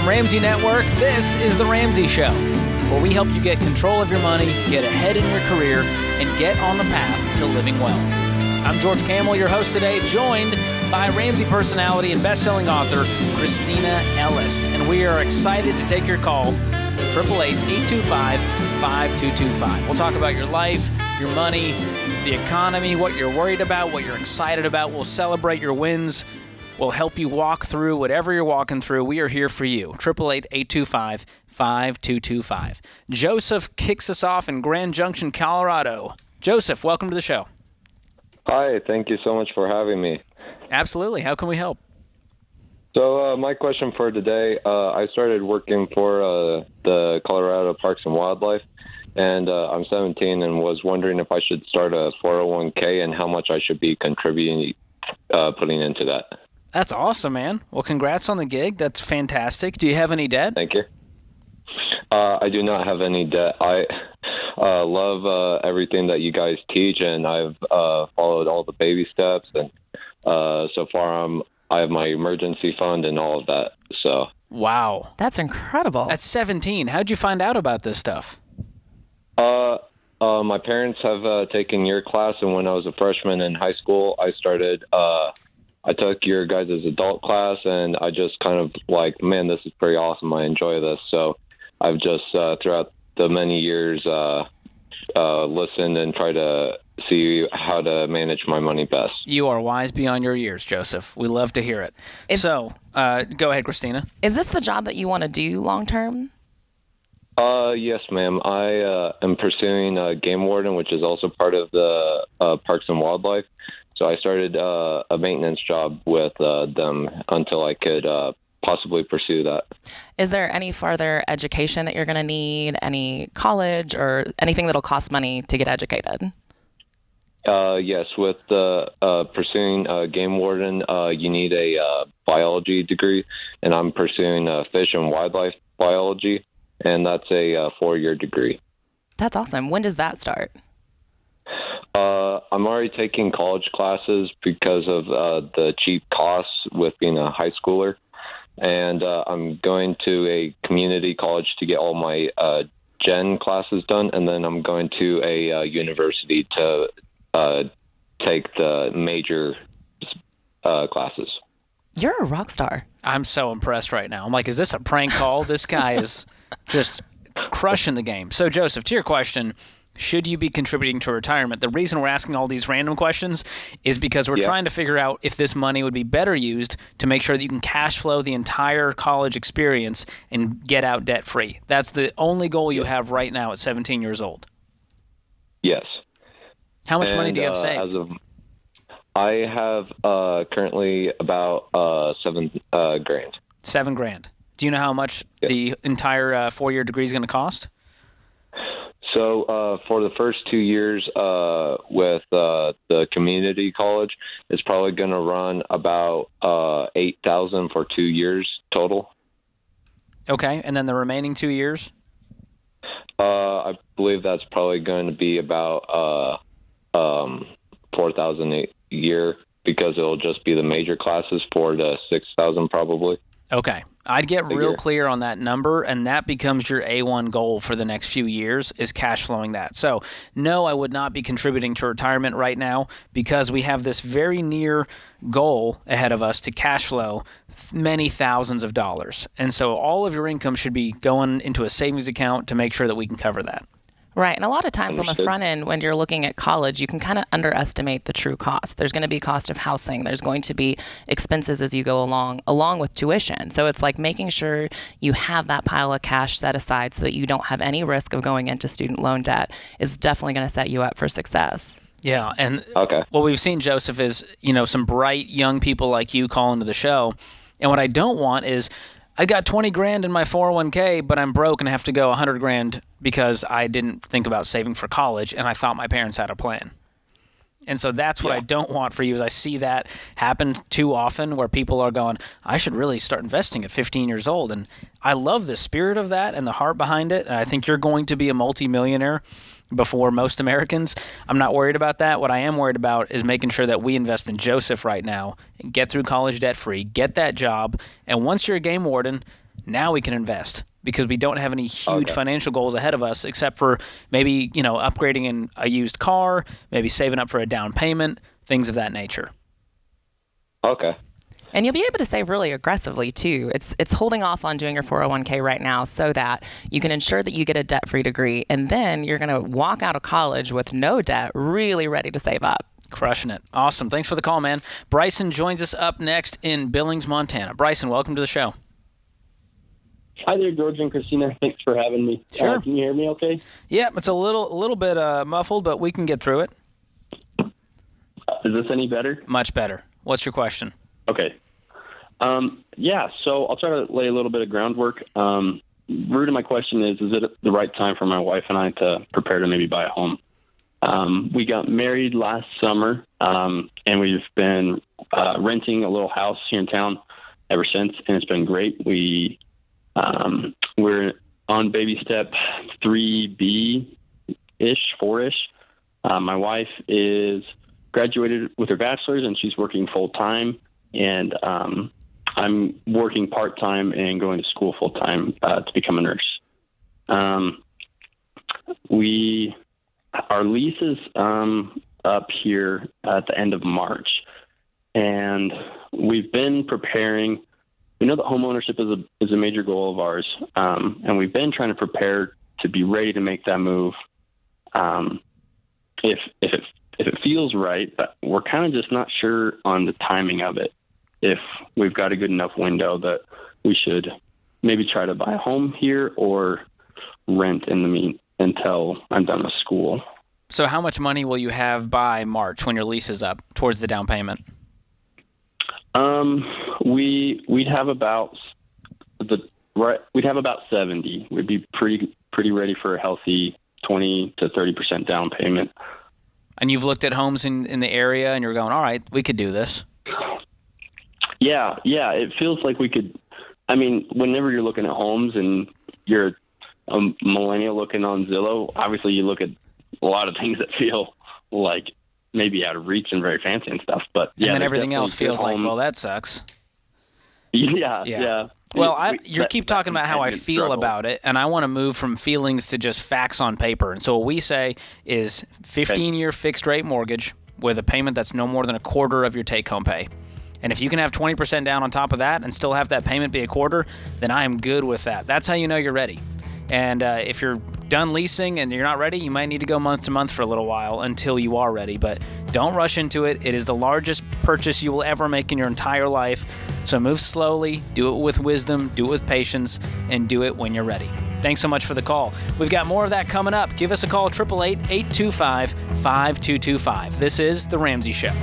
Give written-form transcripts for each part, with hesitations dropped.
Ramsey Network, this is The Ramsey Show, where we help you get control of your money, get ahead in your career, and get on the path to living well. I'm George Camel, your host today, joined by Ramsey personality and best-selling author Christina Ellis. And we are excited to take your call, 888-825-5225. We'll talk about your life, your money, the economy, what you're worried about, what you're excited about. We'll celebrate your wins. We'll help you walk through whatever you're walking through. We are here for you. 888-825-5225. Joseph kicks us off in Grand Junction, Colorado. Joseph, welcome to the show. Hi, thank you so much for having me. Absolutely. How can we help? So my question for today, I started working for the Colorado Parks and Wildlife, and I'm 17 and was wondering if I should start a 401k and how much I should be contributing, putting into that. That's awesome, man. Well, congrats on the gig. That's fantastic. Do you have any debt? Thank you. I do not have any debt. I love everything that you guys teach, and I've followed all the baby steps, and so far I have my emergency fund and all of that. So wow, that's incredible. At 17, how'd you find out about this stuff? My parents have taken your class, and when I was a freshman in high school, I started. I took your guys' adult class, and I just kind of like, man, this is pretty awesome. I enjoy this. So I've just, throughout the many years, listened and tried to see how to manage my money best. You are wise beyond your years, Joseph. We love to hear it. So go ahead, Christina. Is this the job that you want to do long term? Yes, ma'am. I am pursuing game warden, which is also part of the Parks and Wildlife. So I started a maintenance job with them until I could possibly pursue that. Is there any further education that you're going to need, any college or anything that'll cost money to get educated? Yes, with pursuing game warden, you need a biology degree, and I'm pursuing fish and wildlife biology, and that's a 4-year degree. That's awesome. When does that start? I'm already taking college classes because of the cheap costs with being a high schooler. And I'm going to a community college to get all my gen classes done. And then I'm going to a university to take the major classes. You're a rock star. I'm so impressed right now. I'm like, is this a prank call? This guy is just crushing the game. So, Joseph, to your question, should you be contributing to retirement? The reason we're asking all these random questions is because we're trying to figure out if this money would be better used to make sure that you can cash flow the entire college experience and get out debt-free. That's the only goal you have right now at 17 years old. Yes. How much money do you have saved? I have currently about $7,000. $7,000. Do you know how much the entire 4-year degree is going to cost? So for the first 2 years with the community college, it's probably going to run about $8,000 for 2 years total. Okay, and then the remaining 2 years? I believe that's probably going to be about $4,000 a year because it'll just be the major classes, $4,000 to $6,000 probably. Okay. I'd get real clear on that number, and that becomes your A1 goal for the next few years is cash flowing that. So, no, I would not be contributing to retirement right now because we have this very near goal ahead of us to cash flow many thousands of dollars. And so all of your income should be going into a savings account to make sure that we can cover that. Right. And a lot of times on the front end, when you're looking at college, you can kind of underestimate the true cost. There's going to be cost of housing. There's going to be expenses as you go along with tuition. So it's like making sure you have that pile of cash set aside so that you don't have any risk of going into student loan debt is definitely going to set you up for success. Yeah. And what we've seen, Joseph, is, some bright young people like you call into the show. And what I don't want is, I got $20,000 in my 401k, but I'm broke and have to go $100,000 because I didn't think about saving for college and I thought my parents had a plan. And so that's what I don't want for you is I see that happen too often where people are going, I should really start investing at 15 years old. And I love the spirit of that and the heart behind it. And I think you're going to be a multimillionaire before most Americans. I'm not worried about that. What I am worried about is making sure that we invest in Joseph right now and get through college debt free, get that job. And once you're a game warden, Now we can invest because we don't have any huge financial goals ahead of us, except for maybe, upgrading in a used car, maybe saving up for a down payment, things of that nature. Okay. And you'll be able to save really aggressively too. It's holding off on doing your 401k right now so that you can ensure that you get a debt-free degree, and then you're going to walk out of college with no debt, really ready to save up. Crushing it. Awesome. Thanks for the call, man. Bryson joins us up next in Billings, Montana. Bryson, welcome to the show. Hi there, George and Christina. Thanks for having me. Sure. Can you hear me okay? Yeah, it's a little bit muffled, but we can get through it. Is this any better? Much better. What's your question? Okay. So I'll try to lay a little bit of groundwork. Root of my question is it the right time for my wife and I to prepare to maybe buy a home? We got married last summer, and we've been renting a little house here in town ever since, and it's been great. We're on baby step 3B-ish, 4-ish. My wife is graduated with her bachelor's, and she's working full-time, and I'm working part-time and going to school full-time to become a nurse. Our lease is up here at the end of March, and we've been preparing. We know that homeownership is a major goal of ours, and we've been trying to prepare to be ready to make that move if it feels right. But we're kind of just not sure on the timing of it. If we've got a good enough window that we should maybe try to buy a home here or rent until I'm done with school. So how much money will you have by March when your lease is up towards the down payment? We'd have about 70. We'd be pretty ready for a healthy 20 to 30% down payment. And you've looked at homes in the area and you're going, all right, we could do this. Yeah. It feels like we could. I mean, whenever you're looking at homes and you're a millennial looking on Zillow, obviously you look at a lot of things that feel like maybe out of reach and very fancy and stuff. But yeah, and then everything else feels like, well, that sucks. Yeah. Well, you keep talking about how I feel about it, and I want to move from feelings to just facts on paper. And so what we say is 15-year fixed rate mortgage with a payment that's no more than a quarter of your take-home pay. And if you can have 20% down on top of that and still have that payment be a quarter, then I am good with that. That's how you know you're ready. And if you're done leasing and you're not ready, you might need to go month to month for a little while until you are ready. But don't rush into it. It is the largest purchase you will ever make in your entire life. So move slowly, do it with wisdom, do it with patience, and do it when you're ready. Thanks so much for the call. We've got more of that coming up. Give us a call, 888-825-5225. This is The Ramsey Show.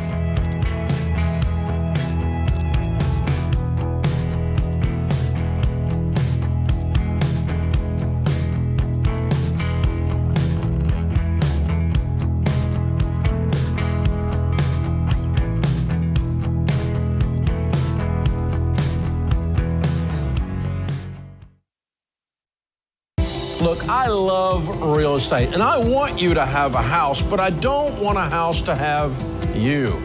Look, I love real estate, and I want you to have a house, but I don't want a house to have you.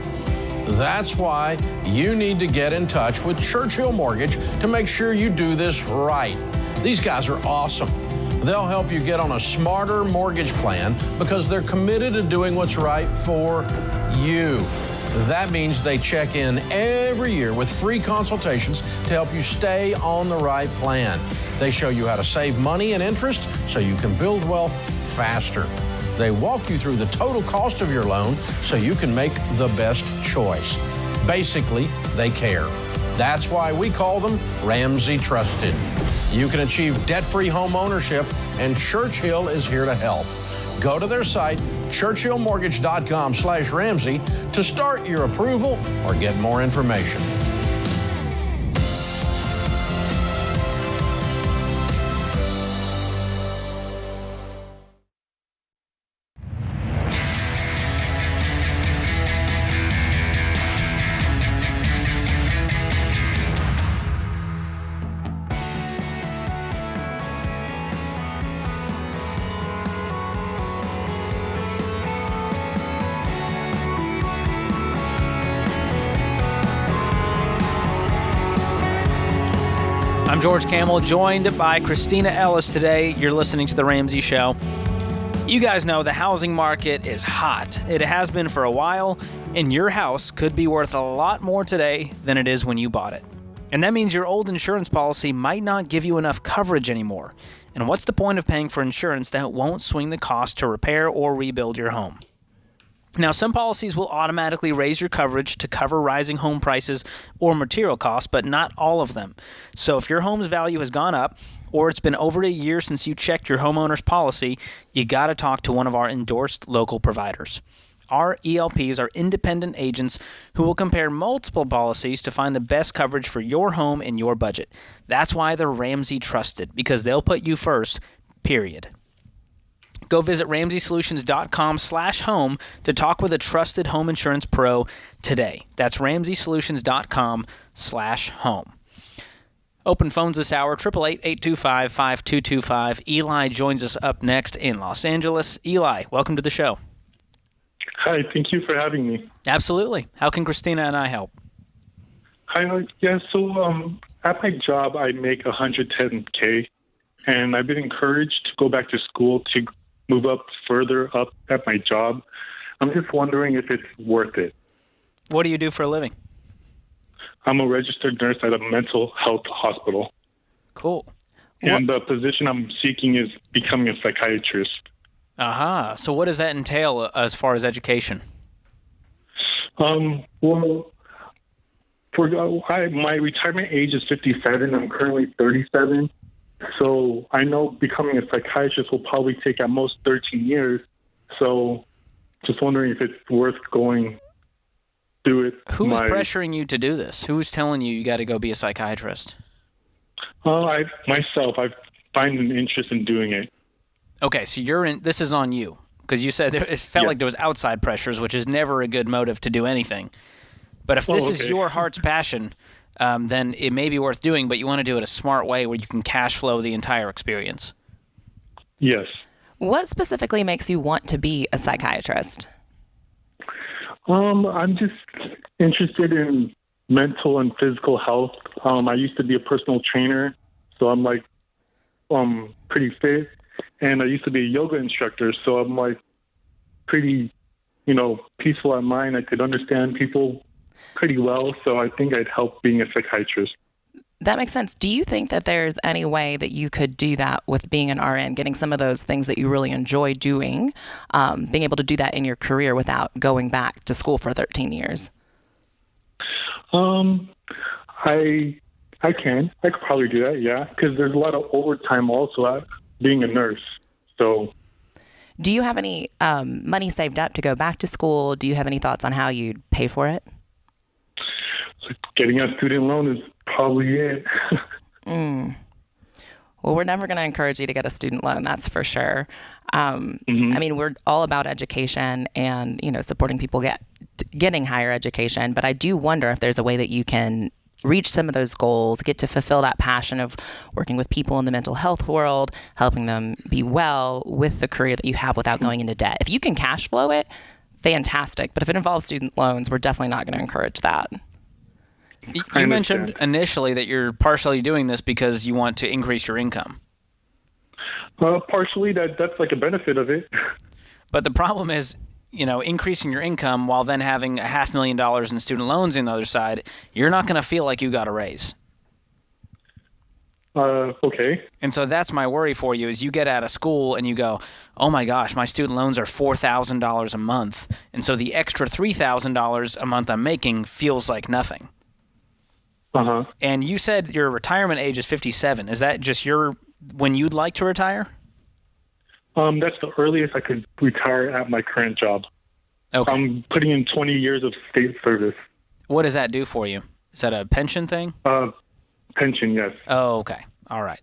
That's why you need to get in touch with Churchill Mortgage to make sure you do this right. These guys are awesome. They'll help you get on a smarter mortgage plan because they're committed to doing what's right for you. That means they check in every year with free consultations to help you stay on the right plan. They show you how to save money and interest so you can build wealth faster. They walk you through the total cost of your loan so you can make the best choice. Basically, they care. That's why we call them Ramsey Trusted. You can achieve debt-free home ownership, and Churchill is here to help. Go to their site, churchillmortgage.com/Ramsey, to start your approval or get more information. I'm George Camel, joined by Christina Ellis today. You're listening to The Ramsey Show. You guys know the housing market is hot. It has been for a while, and your house could be worth a lot more today than it is when you bought it. And that means your old insurance policy might not give you enough coverage anymore. And what's the point of paying for insurance that won't swing the cost to repair or rebuild your home? Now, some policies will automatically raise your coverage to cover rising home prices or material costs, but not all of them. So if your home's value has gone up, or it's been over a year since you checked your homeowner's policy, you got to talk to one of our endorsed local providers. Our ELPs are independent agents who will compare multiple policies to find the best coverage for your home and your budget. That's why they're Ramsey trusted, because they'll put you first, period. Go visit RamseySolutions.com/home to talk with a trusted home insurance pro today. That's RamseySolutions.com/home. Open phones this hour, 888-825-5225. Eli joins us up next in Los Angeles. Eli, welcome to the show. Hi, thank you for having me. Absolutely. How can Christina and I help? Hi, so at my job, I make $110K, and I've been encouraged to go back to school to move up further up at my job. I'm just wondering if it's worth it. What do you do for a living? I'm a registered nurse at a mental health hospital. Cool. And the position I'm seeking is becoming a psychiatrist. Aha. So what does that entail as far as education? Well, my retirement age is 57. I'm currently 37. So I know becoming a psychiatrist will probably take at most 13 years. So just wondering if it's worth going through it. Who's pressuring you to do this? Who's telling you got to go be a psychiatrist? I find an interest in doing it. Okay, so this is on you, because you said it felt like there was outside pressures, which is never a good motive to do anything. But if this is your heart's passion, then it may be worth doing, but you want to do it a smart way where you can cash flow the entire experience. Yes. What specifically makes you want to be a psychiatrist? I'm just interested in mental and physical health. I used to be a personal trainer, so I'm pretty fit. And I used to be a yoga instructor, so I'm pretty, peaceful at mind. I could understand people pretty well, so I think I'd help being a psychiatrist. That makes sense. Do you think that there's any way that you could do that with being an RN, getting some of those things that you really enjoy doing, being able to do that in your career without going back to school for 13 years? I can. I could probably do that, yeah, because there's a lot of overtime also at being a nurse. So, do you have any money saved up to go back to school? Do you have any thoughts on how you'd pay for it? Getting a student loan is probably it. Well, we're never going to encourage you to get a student loan, that's for sure. I mean, we're all about education and, supporting people getting higher education. But I do wonder if there's a way that you can reach some of those goals, get to fulfill that passion of working with people in the mental health world, helping them be well with the career that you have without going into debt. If you can cash flow it, fantastic. But if it involves student loans, we're definitely not going to encourage that. You mentioned initially that you're partially doing this because you want to increase your income. Partially, that's a benefit of it. But the problem is, increasing your income while then having $500,000 in student loans on the other side, you're not going to feel like you got a raise. Okay. And so that's my worry for you is you get out of school and you go, oh my gosh, my student loans are $4,000 a month. And so the extra $3,000 a month I'm making feels like nothing. Uh-huh. And you said your retirement age is 57. Is that just when you'd like to retire? That's the earliest I could retire at my current job. Okay. I'm putting in 20 years of state service. What does that do for you? Is that a pension thing? Pension, yes. Oh, okay. All right.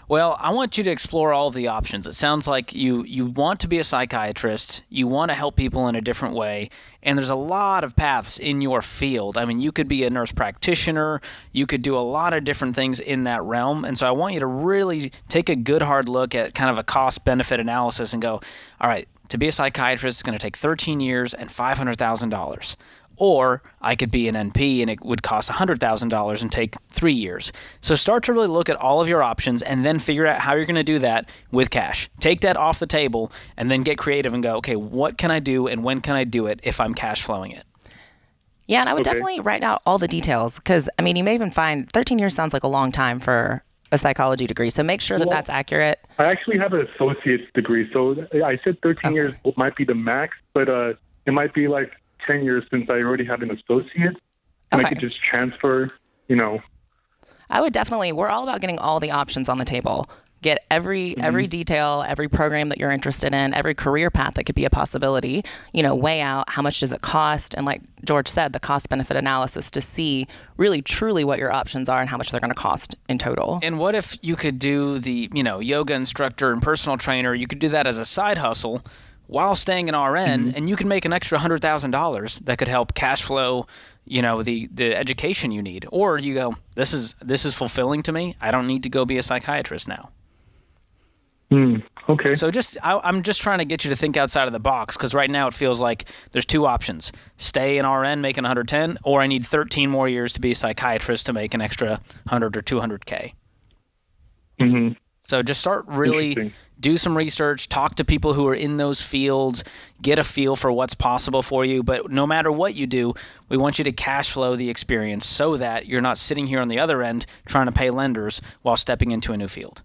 Well, I want you to explore all the options. It sounds like you want to be a psychiatrist, you want to help people in a different way, and there's a lot of paths in your field. I mean, you could be a nurse practitioner, you could do a lot of different things in that realm, and so I want you to really take a good hard look at kind of a cost-benefit analysis and go, all right, to be a psychiatrist, it's going to take 13 years and $500,000. Or I could be an NP and it would cost $100,000 and take 3 years. So start to really look at all of your options and then figure out how you're going to do that with cash. Take debt off the table and then get creative and go, okay, what can I do and when can I do it if I'm cash flowing it? Yeah, and I would definitely write out all the details because, I mean, you may even find 13 years sounds like a long time for a psychology degree. So make sure that that's accurate. I actually have an associate's degree. So I said 13 years might be the max, but it might be like 10 years since I already have an associate, and I could just transfer, I would definitely, we're all about getting all the options on the table. Get every detail, every program that you're interested in, every career path that could be a possibility, weigh out how much does it cost. And like George said, the cost benefit analysis to see really truly what your options are and how much they're going to cost in total. And what if you could do the, yoga instructor and personal trainer, you could do that as a side hustle while staying an RN, and you can make an extra $100,000 that could help cash flow, the education you need. Or you go, this is fulfilling to me. I don't need to go be a psychiatrist now. Okay. So I'm just trying to get you to think outside of the box, because right now it feels like there's two options: stay an RN making 110, or I need 13 more years to be a psychiatrist to make an extra 100 or 200K. So just start really do some research, talk to people who are in those fields, get a feel for what's possible for you. But no matter what you do, we want you to cash flow the experience so that you're not sitting here on the other end trying to pay lenders while stepping into a new field.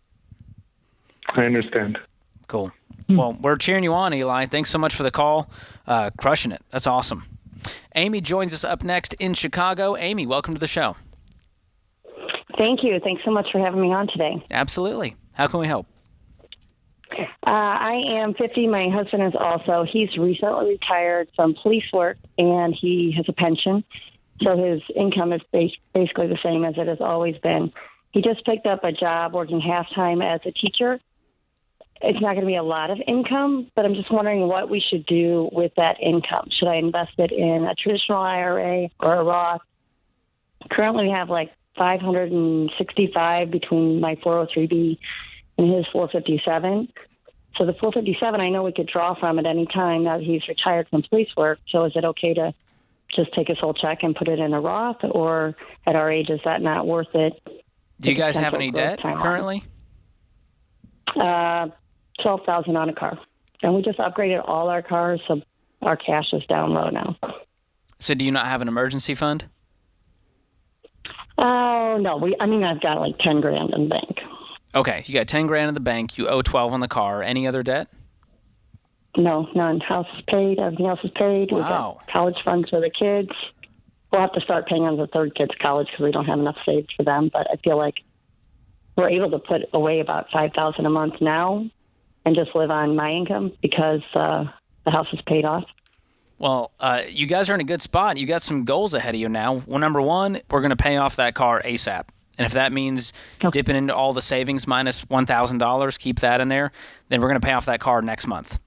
I understand. Cool. Well, we're cheering you on, Eli. Thanks so much for the call. Crushing it. That's awesome. Amy joins us up next in Chicago. Amy, welcome to the show. Thank you. Thanks so much for having me on today. Absolutely. How can we help? I am 50. My husband is also. He's recently retired from police work, and he has a pension. So his income is basically the same as it has always been. He just picked up a job working half-time as a teacher. It's not going to be a lot of income, but I'm just wondering what we should do with that income. Should I invest it in a traditional IRA or a Roth? Currently, we have like $565 between my 403B and his 457. So the 457, I know we could draw from at any time now that he's retired from police work. So is it okay to just take his whole check and put it in a Roth, or at our age, is that not worth it? Do you guys have any debt currently? $12,000 on a car. And we just upgraded all our cars, so our cash is down low now. So do you not have an emergency fund? Oh, no. I've got like 10 grand in the bank. Okay, you got 10 grand in the bank. You owe 12 on the car. Any other debt? No, none. House is paid. Everything else is paid. Wow. We've got college funds for the kids. We'll have to start paying on the third kid's college because we don't have enough saved for them. But I feel like we're able to put away about $5,000 a month now and just live on my income because the house is paid off. Well, you guys are in a good spot. You got some goals ahead of you now. Well, number one, we're going to pay off that car ASAP. And if that means dipping into all the savings minus $1,000, keep that in there, then we're going to pay off that car next month.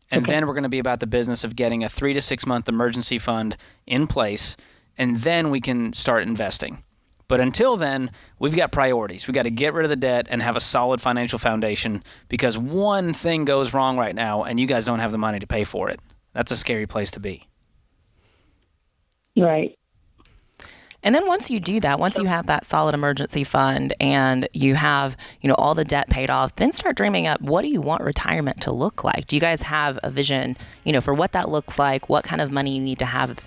And then we're going to be about the business of getting a 3 to 6 month emergency fund in place, and then we can start investing. But until then, we've got priorities. We've got to get rid of the debt and have a solid financial foundation, because one thing goes wrong right now and you guys don't have the money to pay for it. That's a scary place to be. Right. And then once you do that, once you have that solid emergency fund and you have, all the debt paid off, then start dreaming up, what do you want retirement to look like? Do you guys have a vision, for what that looks like, what kind of money you need to have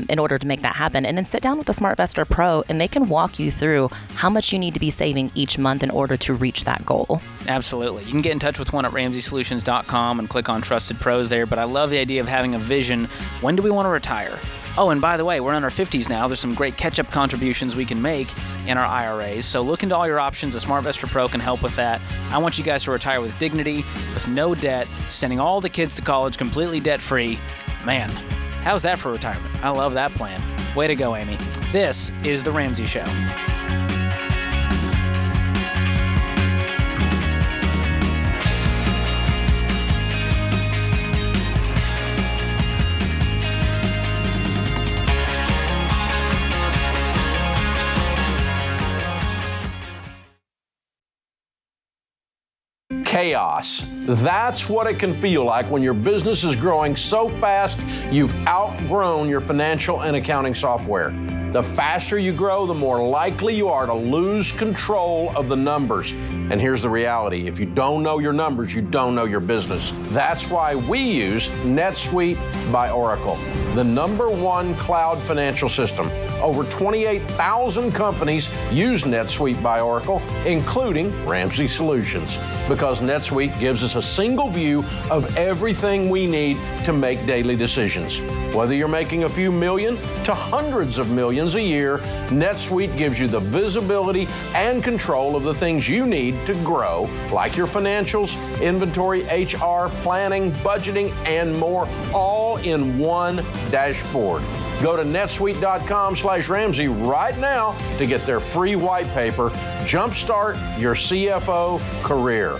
in order to make that happen? And then sit down with a SmartVestor Pro and they can walk you through how much you need to be saving each month in order to reach that goal. Absolutely. You can get in touch with one at RamseySolutions.com and click on Trusted Pros there. But I love the idea of having a vision. When do we want to retire? Oh, and by the way, we're in our 50s now. There's some great catch-up contributions we can make in our IRAs. So look into all your options. The SmartVestor Pro can help with that. I want you guys to retire with dignity, with no debt, sending all the kids to college completely debt-free. Man, how's that for retirement? I love that plan. Way to go, Amy. This is The Ramsey Show. chaos. That's what it can feel like when your business is growing so fast you've outgrown your financial and accounting software. The faster you grow, the more likely you are to lose control of the numbers. And here's the reality. If you don't know your numbers, you don't know your business. That's why we use NetSuite by Oracle, the #1 cloud financial system. Over 28,000 companies use NetSuite by Oracle, including Ramsey Solutions, because NetSuite gives us a single view of everything we need to make daily decisions. Whether you're making a few million to hundreds of millions a year, NetSuite gives you the visibility and control of the things you need to grow, like your financials, inventory, HR, planning, budgeting, and more, all in one dashboard. Go to netsuite.com/Ramsey right now to get their free white paper. Jumpstart your CFO career.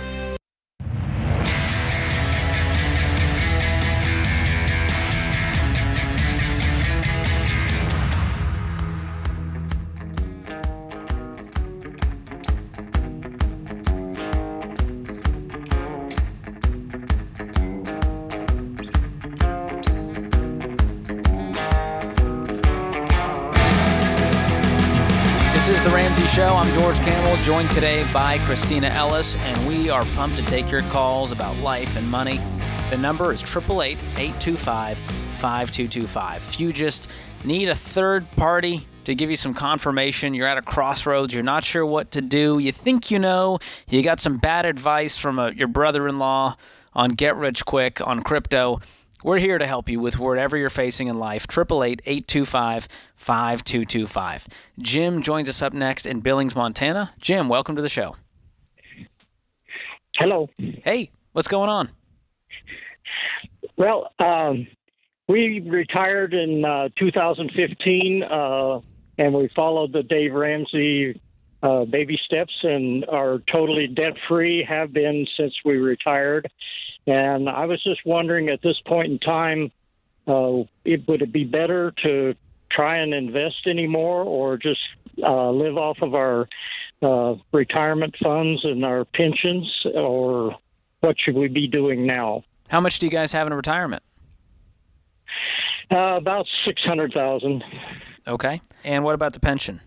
This is The Ramsey Show. I'm George Campbell, joined today by Christina Ellis, and we are pumped to take your calls about life and money. The number is 888-825-5225. If you just need a third party to give you some confirmation, you're at a crossroads, you're not sure what to do, you think you know, you got some bad advice from your brother-in-law on Get Rich Quick, on crypto, we're here to help you with whatever you're facing in life. 888-825-5225. Jim joins us up next in Billings, Montana. Jim, welcome to the show. Hello. Hey, what's going on? Well, we retired in 2015, and we followed the Dave Ramsey baby steps and are totally debt-free, have been since we retired. And I was just wondering at this point in time, would it be better to try and invest anymore or just live off of our retirement funds and our pensions, or what should we be doing now? How much do you guys have in retirement? About $600,000. Okay. And what about the pension?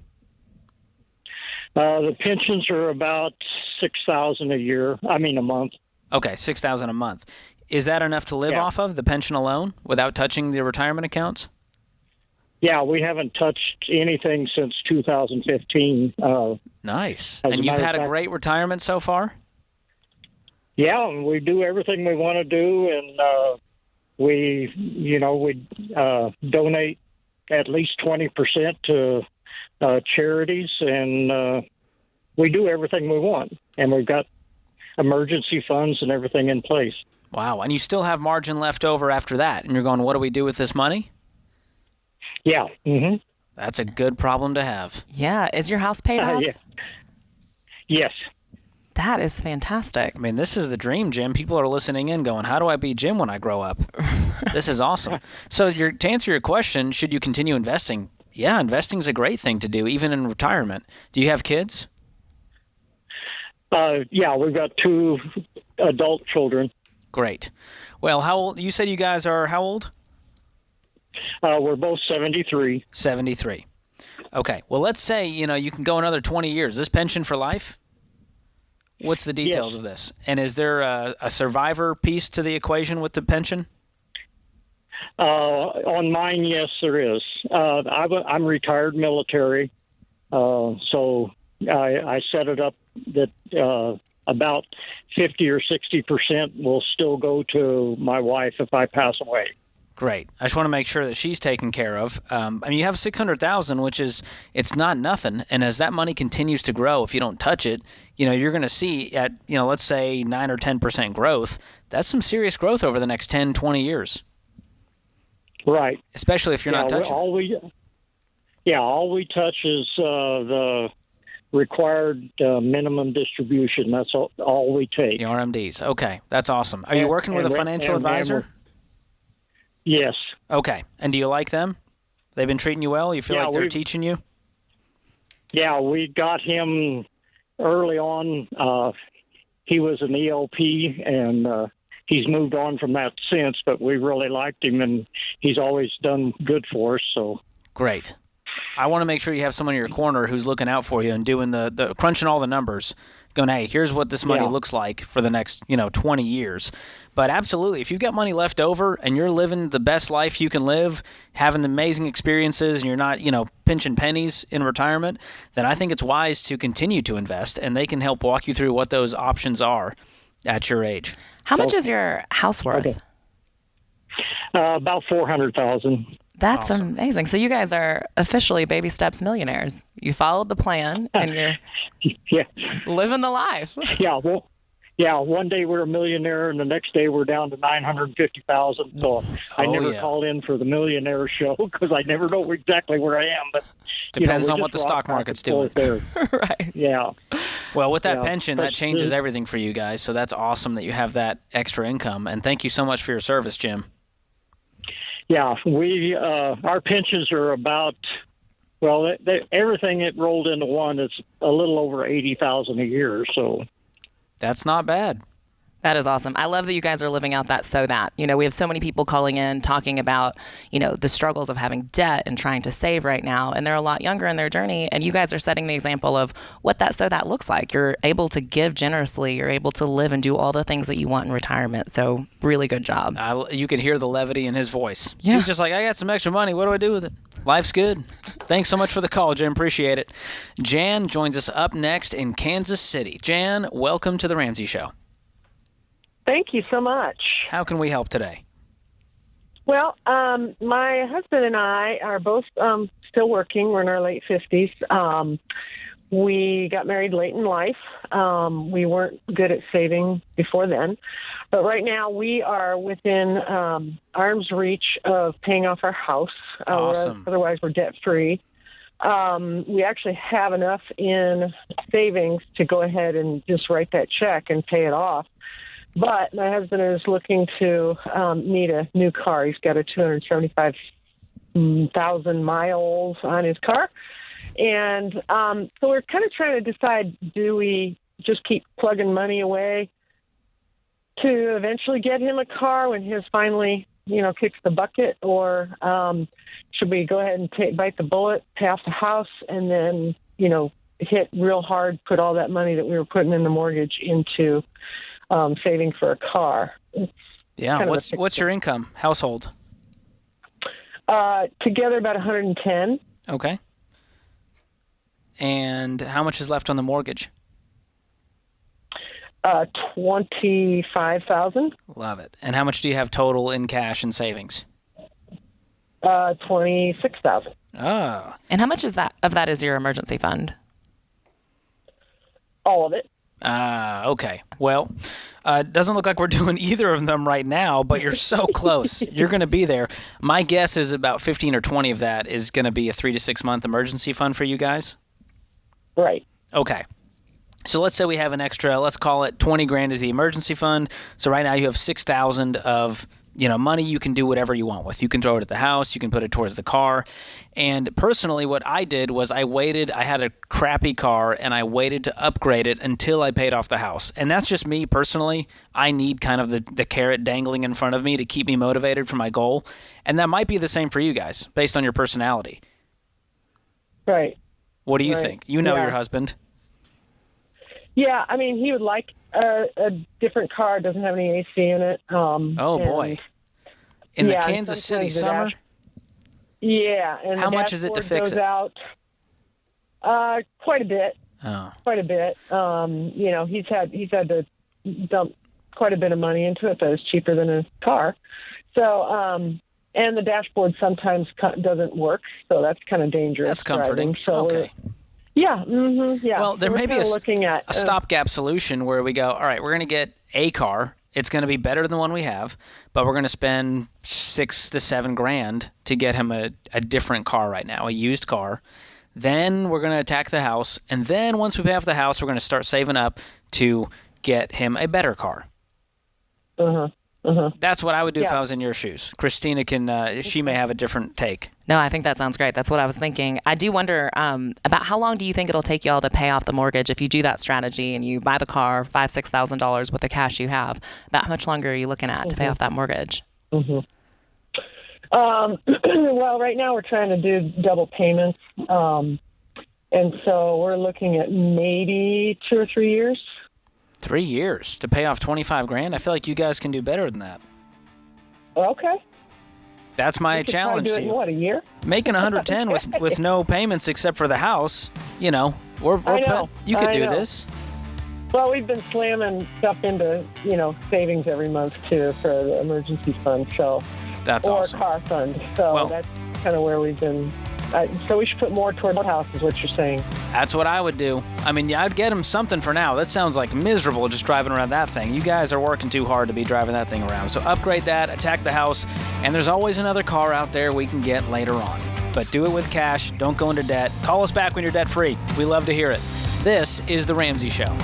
The pensions are about $6,000 a month. Okay, $6,000 a month. Is that enough to live off of, the pension alone, without touching the retirement accounts? Yeah, we haven't touched anything since 2015. Nice. And you've had a great retirement so far? Yeah, we do everything we want to do, and we donate at least 20% to charities, and we do everything we want, and we've got emergency funds and everything in place. Wow, and you still have margin left over after that, and you're going, what do we do with this money? Yeah. Mm-hmm. That's a good problem to have. Yeah. Is your house paid off? Yeah. Yes. That is fantastic. I mean, this is the dream, Jim. People are listening in going, how do I be Jim when I grow up? This is awesome. So to answer your question, should you continue investing? Yeah, investing is a great thing to do, even in retirement. Do you have kids? Yeah, we've got 2 adult children. Great. Well, how old? You said you guys are how old? We're both 73. 73. Okay. Well, let's say, you can go another 20 years. This pension for life? What's the details of this? And is there a survivor piece to the equation with the pension? On mine, yes, there is. I'm retired military, so I set it up that about 50 or 60% will still go to my wife if I pass away. Great. I just want to make sure that she's taken care of. You have $600,000, which it's not nothing. And as that money continues to grow, if you don't touch it, you're going to see at, let's say 9 or 10% growth. That's some serious growth over the next 10, 20 years. Right. Especially if you're not touching. All we touch is the required minimum distribution. That's all we take. The RMDs. Okay, that's awesome. Are you working with a financial advisor? Yes. Okay. And do you like them? They've been treating you well? You feel like they're teaching you? Yeah, we got him early on. he was an ELP, and he's moved on from that since, but we really liked him, and he's always done good for us. So great. I want to make sure you have someone in your corner who's looking out for you and doing the crunching all the numbers, going, hey, here's what this money looks like for the next 20 years. But absolutely, if you've got money left over and you're living the best life you can live, having amazing experiences, and you're not pinching pennies in retirement, then I think it's wise to continue to invest, and they can help walk you through what those options are at your age. How much is your house worth? Okay. About $400,000. That's awesome. Amazing. So you guys are officially baby steps millionaires. You followed the plan, and you're living the life. One day we're a millionaire, and the next day we're down to $950,000. So I never call in for the millionaire show because I never know exactly where I am. But depends on what the stock market's doing. Right. Yeah. Well, with that pension, that changes everything for you guys. So that's awesome that you have that extra income. And thank you so much for your service, Jim. Yeah, we our pensions are about everything it rolled into one is a little over $80,000 a year. So that's not bad. That is awesome. I love that you guys are living out that so that. We have so many people calling in talking about, the struggles of having debt and trying to save right now. And they're a lot younger in their journey. And you guys are setting the example of what that so that looks like. You're able to give generously. You're able to live and do all the things that you want in retirement. So really good job. You can hear the levity in his voice. Yeah. He's just like, I got some extra money. What do I do with it? Life's good. Thanks so much for the call, Jim. Appreciate it. Jan joins us up next in Kansas City. Jan, welcome to the Ramsey Show. Thank you so much. How can we help today? Well, my husband and I are both still working. We're in our late 50s. We got married late in life. We weren't good at saving before then. But right now we are within arm's reach of paying off our house. Awesome. Otherwise, we're debt-free. We actually have enough in savings to go ahead and just write that check and pay it off. But my husband is looking to need a new car. He's got a 275,000 miles on his car. And so we're kind of trying to decide, do we just keep plugging money away to eventually get him a car when his finally, kicks the bucket? Or should we go ahead and bite the bullet, pay off the house, and then, hit real hard, put all that money that we were putting in the mortgage into saving for a car? Yeah. What's your income, household? Together about 110. Okay. And how much is left on the mortgage? 25,000. Love it. And how much do you have total in cash and savings? 26,000. Oh. And how much of that is your emergency fund? All of it. Okay. Well, doesn't look like we're doing either of them right now, but you're so close. You're going to be there. My guess is about 15 or 20 of that is going to be a 3 to 6 month emergency fund for you guys. Right. Okay. So let's say we have an extra, let's call it 20 grand is the emergency fund. So right now you have 6,000 of money you can do whatever you want with. You can throw it at the house. You can put it towards the car. And personally, what I did was I had a crappy car, and I waited to upgrade it until I paid off the house. And that's just me personally. I need kind of the carrot dangling in front of me to keep me motivated for my goal. And that might be the same for you guys, based on your personality. Right. What do you think? You know your husband. Yeah, I mean, he would like a different car. It doesn't have any AC in it. Boy. In the Kansas City summer? Yeah. And how much is it to fix it? Out, quite a bit. Oh. Quite a bit. He's had to dump quite a bit of money into it, but it's cheaper than a car. So, and the dashboard sometimes doesn't work, so that's kind of dangerous. That's comforting. So okay. Yeah. Mm-hmm, yeah. Well, there may be a stopgap solution where we go, all right, we're going to get a car. It's going to be better than the one we have, but we're going to spend 6 to 7 grand to get him a different car right now, a used car. Then we're going to attack the house. And then once we pay off the house, we're going to start saving up to get him a better car. Uh-huh. That's what I would do if I was in your shoes. Christina she may have a different take. No, I think that sounds great. That's what I was thinking. I do wonder about how long do you think it'll take y'all to pay off the mortgage if you do that strategy and you buy the car, $5,000-$6,000 with the cash you have? About how much longer are you looking at to pay off that mortgage? Well, right now we're trying to do double payments, and so we're looking at maybe 2 or 3 years. 3 years to pay off $25,000? I feel like you guys can do better than that. Okay. That's my challenge to you. What, a year? Making $110 with no payments except for the house. You know, you could do this. Well, we've been slamming stuff into savings every month too for the emergency fund. So that's awesome. Or car fund. So that's kind of where we've been. So we should put more toward the house, is what you're saying. That's what I would do. I mean, I'd get them something for now. That sounds like miserable just driving around that thing. You guys are working too hard to be driving that thing around. So upgrade that, attack the house, and there's always another car out there we can get later on. But do it with cash. Don't go into debt. Call us back when you're debt-free. We love to hear it. This is The Ramsey Show.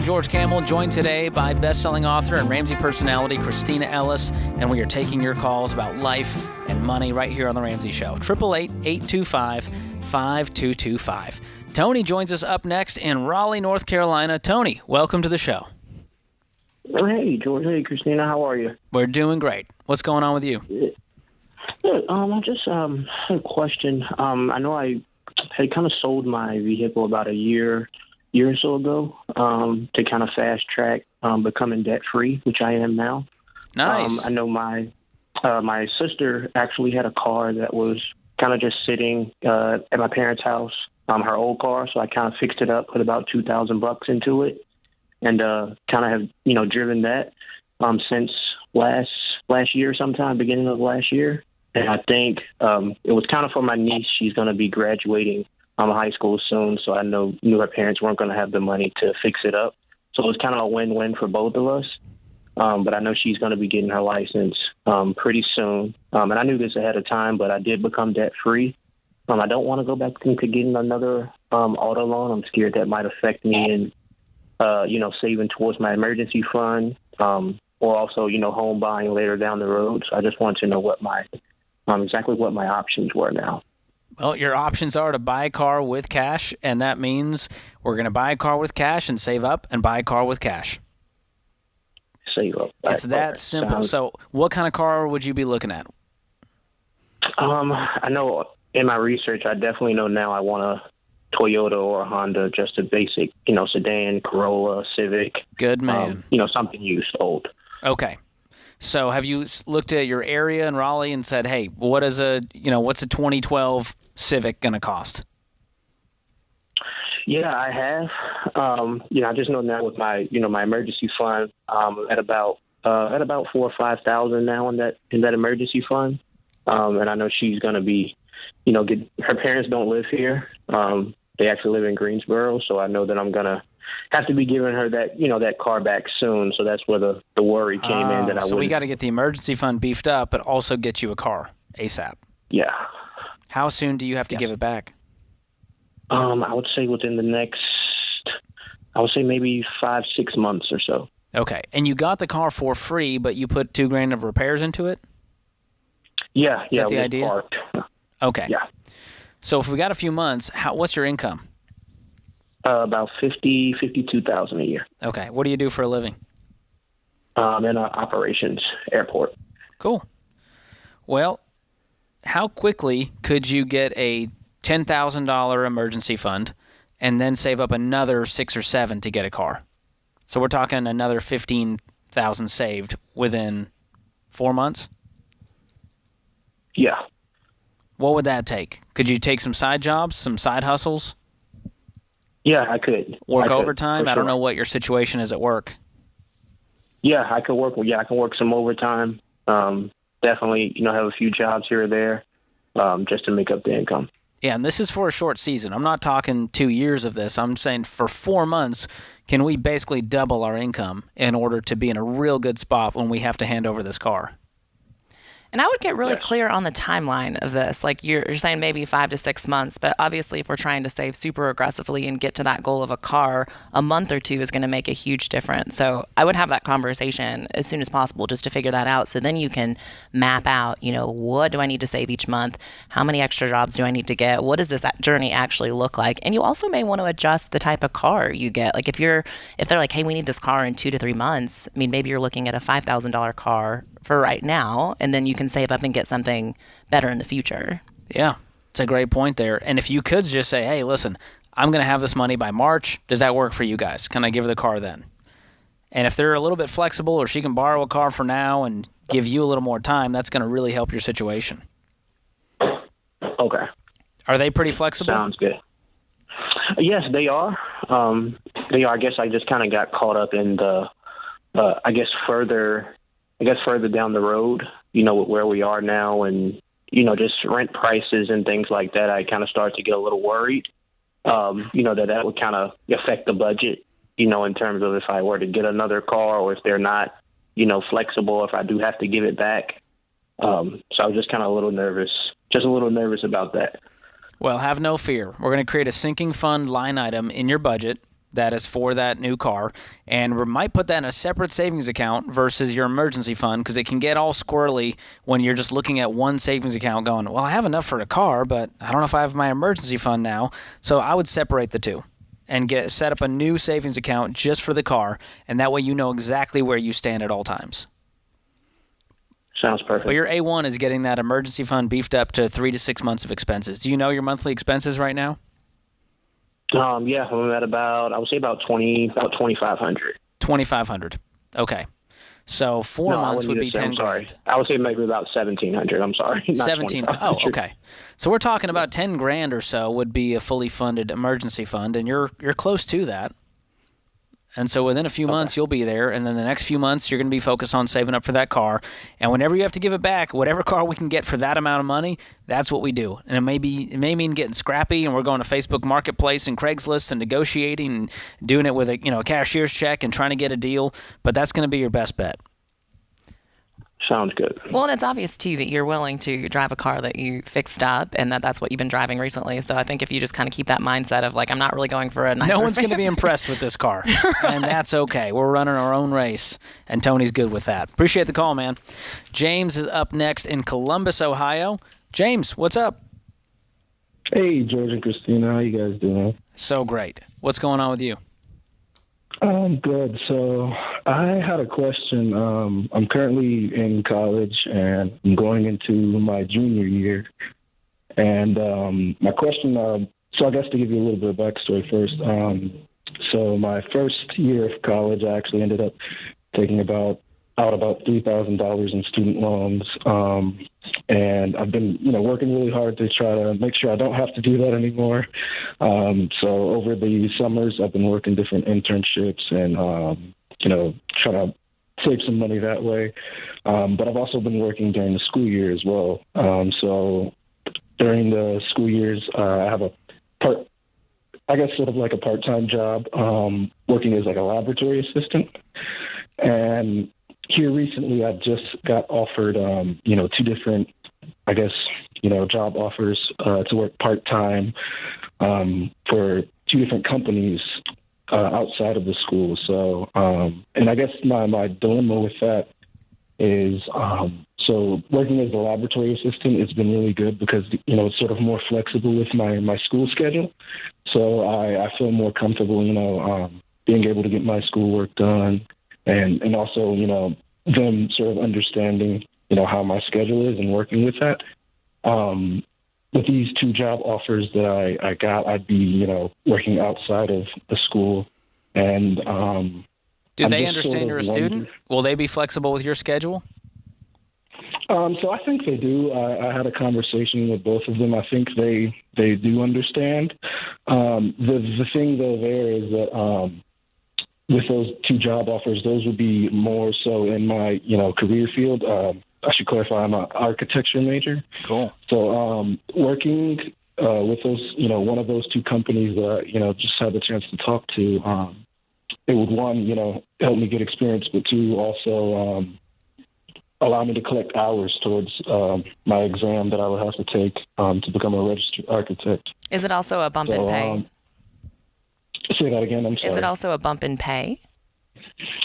George Campbell, joined today by best-selling author and Ramsey personality Christina Ellis, and we are taking your calls about life and money right here on The Ramsey Show. 888-825-5225. Tony joins us up next in Raleigh, North Carolina. Tony, welcome to the show. Hey, George. Hey, Christina. How are you? We're doing great. What's going on with you? Good. I just had a question. I know I had kind of sold my vehicle about a year or so ago to kind of fast track becoming debt free, which I am now. Nice. I know my sister actually had a car that was kind of just sitting at my parents' house, her old car. So I kind of fixed it up, put about $2,000 into it, and kind of have driven that since last year, sometime beginning of last year. And I think it was kind of for my niece. She's going to be graduating high school soon, so I knew her parents weren't going to have the money to fix it up. So it was kind of a win-win for both of us. But I know she's going to be getting her license pretty soon. And I knew this ahead of time, but I did become debt-free. I don't want to go back into getting another auto loan. I'm scared that might affect me in, saving towards my emergency fund or also, home buying later down the road. So I just wanted to know what exactly what my options were now. Well, your options are to buy a car with cash, and that means we're going to buy a car with cash and save up and buy a car with cash. Save up. It's that simple. So what kind of car would you be looking at? I know in my research, I definitely know now I want a Toyota or a Honda, just a basic, sedan, Corolla, Civic. Good man. Something used, old. Okay. So have you looked at your area in Raleigh and said, hey, what's a 2012 Civic going to cost? Yeah, I have. I just know now with my, my emergency fund at about $4,000 or $5,000 now in that emergency fund. And I know she's going to be, her parents don't live here. They actually live in Greensboro. So I know that I'm going to have to be giving her that, that car back soon. So that's where the worry came in. So we got to get the emergency fund beefed up, but also get you a car ASAP. Yeah. How soon do you have to give it back? I would say within the next, maybe 5-6 months or so. Okay. And you got the car for free, but you put $2,000 of repairs into it? Yeah. Is that the idea? Parked. Okay. Yeah. So if we got a few months, what's your income? About $52,000 a year. Okay. What do you do for a living? In operations, airport. Cool. Well, how quickly could you get a $10,000 emergency fund and then save up another 6 or 7 to get a car? So we're talking another $15,000 saved within 4 months? Yeah. What would that take? Could you take some side jobs, some side hustles? Yeah, I could. Work overtime? I don't know what your situation is at work. Yeah, I could work. Yeah, I can work some overtime. Definitely, have a few jobs here or there, just to make up the income. Yeah, and this is for a short season. I'm not talking 2 years of this. I'm saying for 4 months, can we basically double our income in order to be in a real good spot when we have to hand over this car? And I would get really clear on the timeline of this. Like you're saying maybe 5 to 6 months, but obviously if we're trying to save super aggressively and get to that goal of a car, a month or two is going to make a huge difference. So I would have that conversation as soon as possible just to figure that out. So then you can map out, what do I need to save each month? How many extra jobs do I need to get? What does this journey actually look like? And you also may want to adjust the type of car you get. Like if they're like, hey, we need this car in 2 to 3 months, I mean, maybe you're looking at a $5,000 car for right now, and then you can save up and get something better in the future. Yeah, it's a great point there. And if you could just say, hey, listen, I'm going to have this money by March. Does that work for you guys? Can I give her the car then? And if they're a little bit flexible or she can borrow a car for now and give you a little more time, that's going to really help your situation. Okay. Are they pretty flexible? Sounds good. Yes, they are. They are. I guess I just kind of got caught up in the, further down the road, with where we are now and, just rent prices and things like that, I kind of started to get a little worried, that would kind of affect the budget, in terms of if I were to get another car or if they're not, flexible, if I do have to give it back. So I was just kind of a little nervous about that. Well, have no fear. We're going to create a sinking fund line item in your budget that is for that new car, and we might put that in a separate savings account versus your emergency fund because it can get all squirrely when you're just looking at one savings account going, well, I have enough for a car, but I don't know if I have my emergency fund now. So I would separate the two and set up a new savings account just for the car, and that way you know exactly where you stand at all times. Sounds perfect. But your A1 is getting that emergency fund beefed up to 3 to 6 months of expenses. Do you know your monthly expenses right now? Yeah, I'm at about 2,500. 2,500. Okay. So 4 months would be 10 grand. I would say maybe about 1,700. I'm sorry. 17. Oh, okay. So we're talking about 10 grand or so would be a fully funded emergency fund, and you're close to that. And so within a few months, you'll be there, and then the next few months, you're going to be focused on saving up for that car. And whenever you have to give it back, whatever car we can get for that amount of money, that's what we do. And it may mean getting scrappy, and we're going to Facebook Marketplace and Craigslist and negotiating and doing it with a cashier's check and trying to get a deal. But that's going to be your best bet. Sounds good. Well, and it's obvious, too, that you're willing to drive a car that you fixed up and that's what you've been driving recently. So I think if you just kind of keep that mindset of, I'm not really going for a nicer No one's going to be impressed with this car, and that's okay. We're running our own race, and Tony's good with that. Appreciate the call, man. James is up next in Columbus, Ohio. James, what's up? Hey, George and Christina. How you guys doing? So great. What's going on with you? I'm good. So I had a question. I'm currently in college and I'm going into my junior year. And my question, so I guess to give you a little bit of backstory first. So my first year of college, I actually ended up taking out about $3,000 in student loans. And I've been, working really hard to try to make sure I don't have to do that anymore. So over the summers, I've been working different internships and, trying to save some money that way. But I've also been working during the school year as well. So during the school years, I have sort of like a part-time job, working as like a laboratory assistant. And here recently, I just got offered, 2 different, job offers to work part-time for 2 different companies outside of the school. So, and I guess my dilemma with that is, so working as a laboratory assistant has been really good because, it's sort of more flexible with my school schedule. So I feel more comfortable, being able to get my schoolwork done. And also, them sort of understanding, how my schedule is and working with that. With these 2 job offers that I got, I'd be, working outside of the school. And do they understand you're a student? Will they be flexible with your schedule? So I think they do. I had a conversation with both of them. I think they do understand. The thing though there is that with those two job offers, those would be more so in my career field. I should clarify, I'm an architecture major. Cool. So working with those, one of those two companies that just had the chance to talk to, it would one, help me get experience, but two, also allow me to collect hours towards my exam that I would have to take to become a registered architect. Is it also a bump in pay? Say that again, I'm sorry. Is it also a bump in pay?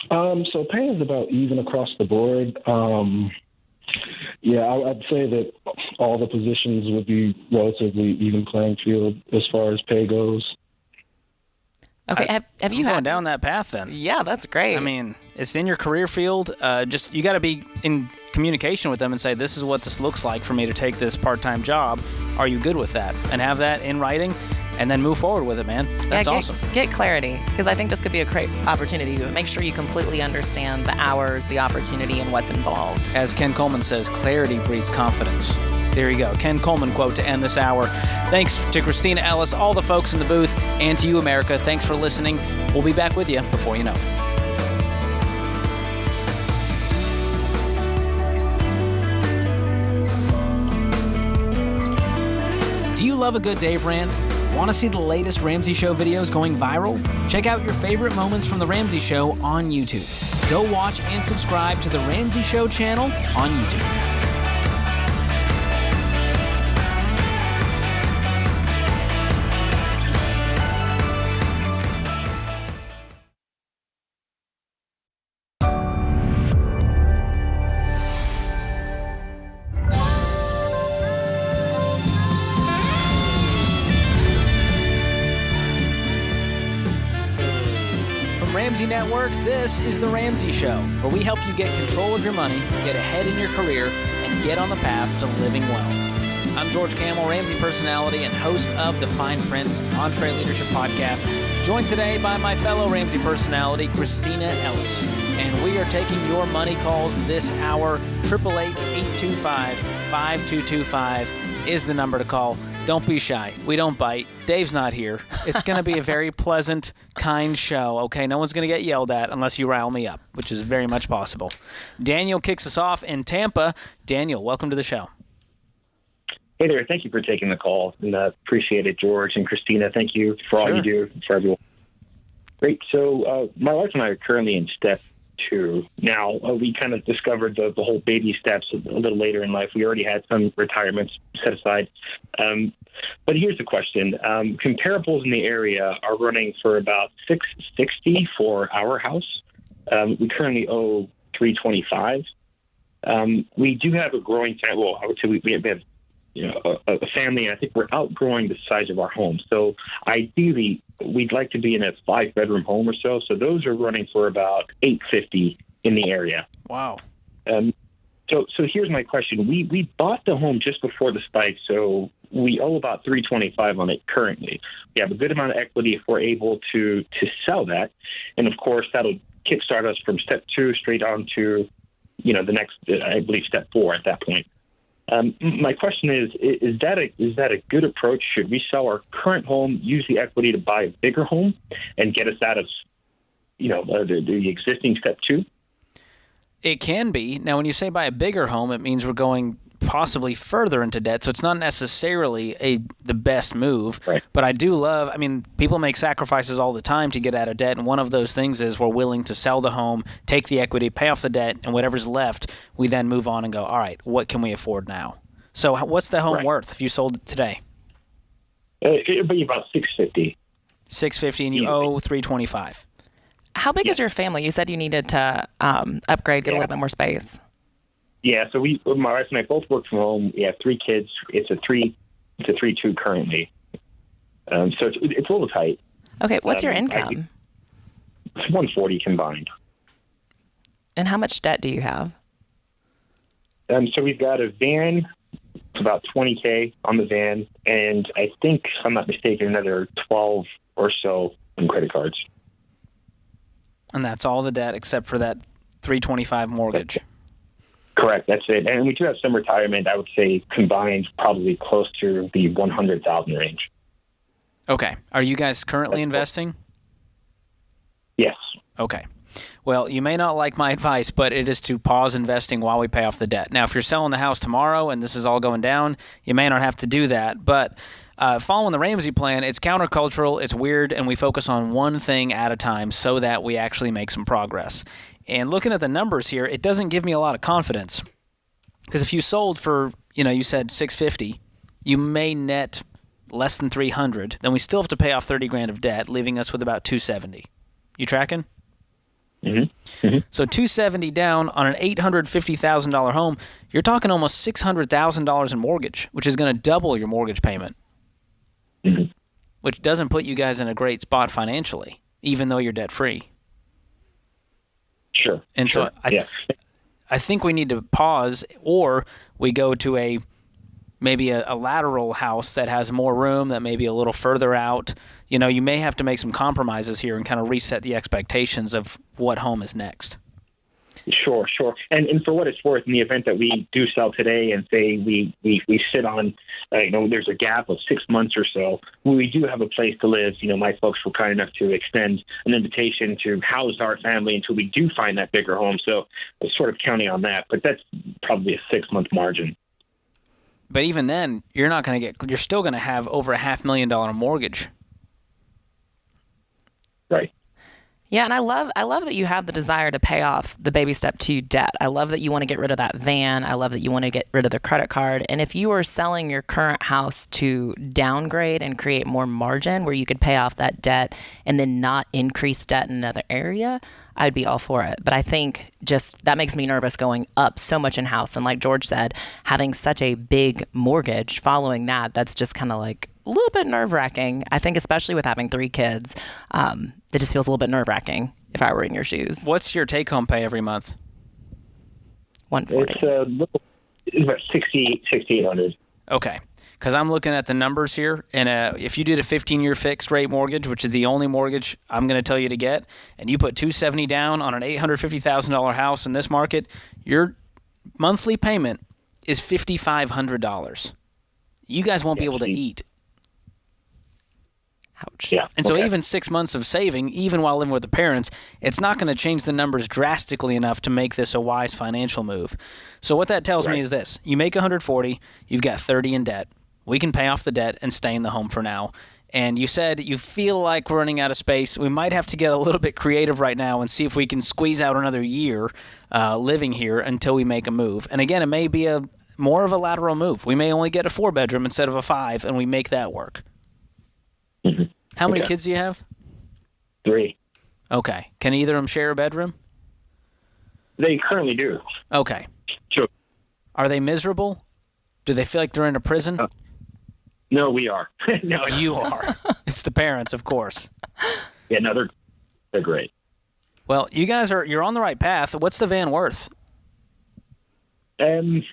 So pay is about even across the board. I'd say that all the positions would be relatively even playing field as far as pay goes. Okay, have you gone down that path then? Yeah, that's great. I mean, it's in your career field. Just you got to be in communication with them and say, this is what this looks like for me to take this part-time job. Are you good with that? And have that in writing, and then move forward with it, man. That's awesome. Get clarity, because I think this could be a great opportunity. But make sure you completely understand the hours, the opportunity, and what's involved. As Ken Coleman says, clarity breeds confidence. There you go. Ken Coleman quote to end this hour. Thanks to Christina Ellis, all the folks in the booth, and to you, America. Thanks for listening. We'll be back with you before you know it. Do you love a good Dave Rant? Want to see the latest Ramsey Show videos going viral? Check out your favorite moments from The Ramsey Show on YouTube. Go watch and subscribe to The Ramsey Show channel on YouTube. Ramsey Network, this is The Ramsey Show, where we help you get control of your money, get ahead in your career, and get on the path to living well. I'm George Camel, Ramsey personality and host of the Fine Print EntreLeadership Podcast, joined today by my fellow Ramsey personality, Christina Ellis. And we are taking your money calls this hour. 888-825-5225 is the number to call. Don't be shy. We don't bite. Dave's not here. It's going to be a very pleasant, kind show, okay? No one's going to get yelled at unless you rile me up, which is very much possible. Daniel kicks us off in Tampa. Daniel, welcome to the show. Hey there. Thank you for taking the call, and appreciate it, George and Christina. Thank you for all you do for everyone. Great. So my wife and I are currently in step 2. Now, we kind of discovered the whole baby steps a little later in life. We already had some retirements set aside. But here's the question. Comparables in the area are running for about $660 for our house. We currently owe $325. We do have a growing family. Well, I would say we have a family, and I think we're outgrowing the size of our home. So ideally, we'd like to be in a 5-bedroom home or so. So those are running for about $850 in the area. Wow. So here's my question. We bought the home just before the spike, so we owe about $325 on it currently. We have a good amount of equity if we're able to sell that. And of course, that'll kickstart us from step 2 straight on to, the next, I believe, step 4 at that point. My question is that a good approach? Should we sell our current home, use the equity to buy a bigger home, and get us out of, the existing step 2? It can be. Now, when you say buy a bigger home, it means we're going possibly further into debt, so it's not necessarily the best move. Right. But I do love, people make sacrifices all the time to get out of debt, and one of those things is we're willing to sell the home, take the equity, pay off the debt, and whatever's left, we then move on and go, all right, what can we afford now? So what's the home worth if you sold it today? It would be about $650. $650, and you owe $325. How big is your family? You said you needed to upgrade, get a little bit more space. Yeah, so my wife and I both work from home. We have 3 kids. It's a 3-2 currently. So it's a little tight. Okay, what's your income? It's $140 combined. And how much debt do you have? So we've got a van, about $20K on the van, and I think, if I'm not mistaken, another 12 or so in credit cards. And that's all the debt except for that $325 mortgage. Correct. That's it. And we do have some retirement, I would say, combined probably close to the 100,000 range. Okay. Are you guys currently investing? Yes. Okay. Well, you may not like my advice, but it is to pause investing while we pay off the debt. Now, if you're selling the house tomorrow and this is all going down, you may not have to do that. But following the Ramsey plan, it's countercultural, it's weird, and we focus on one thing at a time so that we actually make some progress. And looking at the numbers here, it doesn't give me a lot of confidence. Because if you sold for, you said $650, you may net less than $300. Then we still have to pay off $30,000 of debt, leaving us with about $270. You tracking? Mm-hmm. Mm-hmm. So $270 down on an $850,000 home, you're talking almost $600,000 in mortgage, which is going to double your mortgage payment, mm-hmm. which doesn't put you guys in a great spot financially, even though you're debt-free. Sure. And sure. So I think we need to pause, or we go to maybe a lateral house that has more room, that may be a little further out. You may have to make some compromises here and kind of reset the expectations of what home is next. Sure. And for what it's worth, in the event that we do sell today and say we sit on, there's a gap of 6 months or so, we do have a place to live. My folks were kind enough to extend an invitation to house our family until we do find that bigger home. So we're sort of counting on that, but that's probably a 6-month margin. But even then, you're still going to have over a $500,000 mortgage. Right. Yeah, and I love that you have the desire to pay off the baby step 2 debt. I love that you want to get rid of that van. I love that you want to get rid of the credit card. And if you are selling your current house to downgrade and create more margin where you could pay off that debt and then not increase debt in another area, I'd be all for it. But I think just that makes me nervous going up so much in house. And like George said, having such a big mortgage following that's just kind of like a little bit nerve-wracking. I think especially with having 3 kids, it just feels a little bit nerve-wracking if I were in your shoes. What's your take-home pay every month? $140. It's about $6,800. Okay. Because I'm looking at the numbers here, and if you did a 15-year fixed rate mortgage, which is the only mortgage I'm going to tell you to get, and you put $270 down on an $850,000 house in this market, your monthly payment is $5,500. You guys won't be able to eat. Ouch. Yeah. And so even 6 months of saving, even while living with the parents, it's not going to change the numbers drastically enough to make this a wise financial move. So what that tells me is this. You make $140, you've got $30 in debt. We can pay off the debt and stay in the home for now. And you said you feel like we're running out of space. We might have to get a little bit creative right now and see if we can squeeze out another year living here until we make a move. And again, it may be more of a lateral move. We may only get a 4-bedroom instead of a 5, and we make that work. Mm-hmm. How many kids do you have? 3. Okay. Can either of them share a bedroom? They currently do. Okay. Sure. Are they miserable? Do they feel like they're in a prison? No, we are. No, you are. It's the parents, of course. Yeah, no, they're great. Well, you guys you're on the right path. What's the van worth? Well,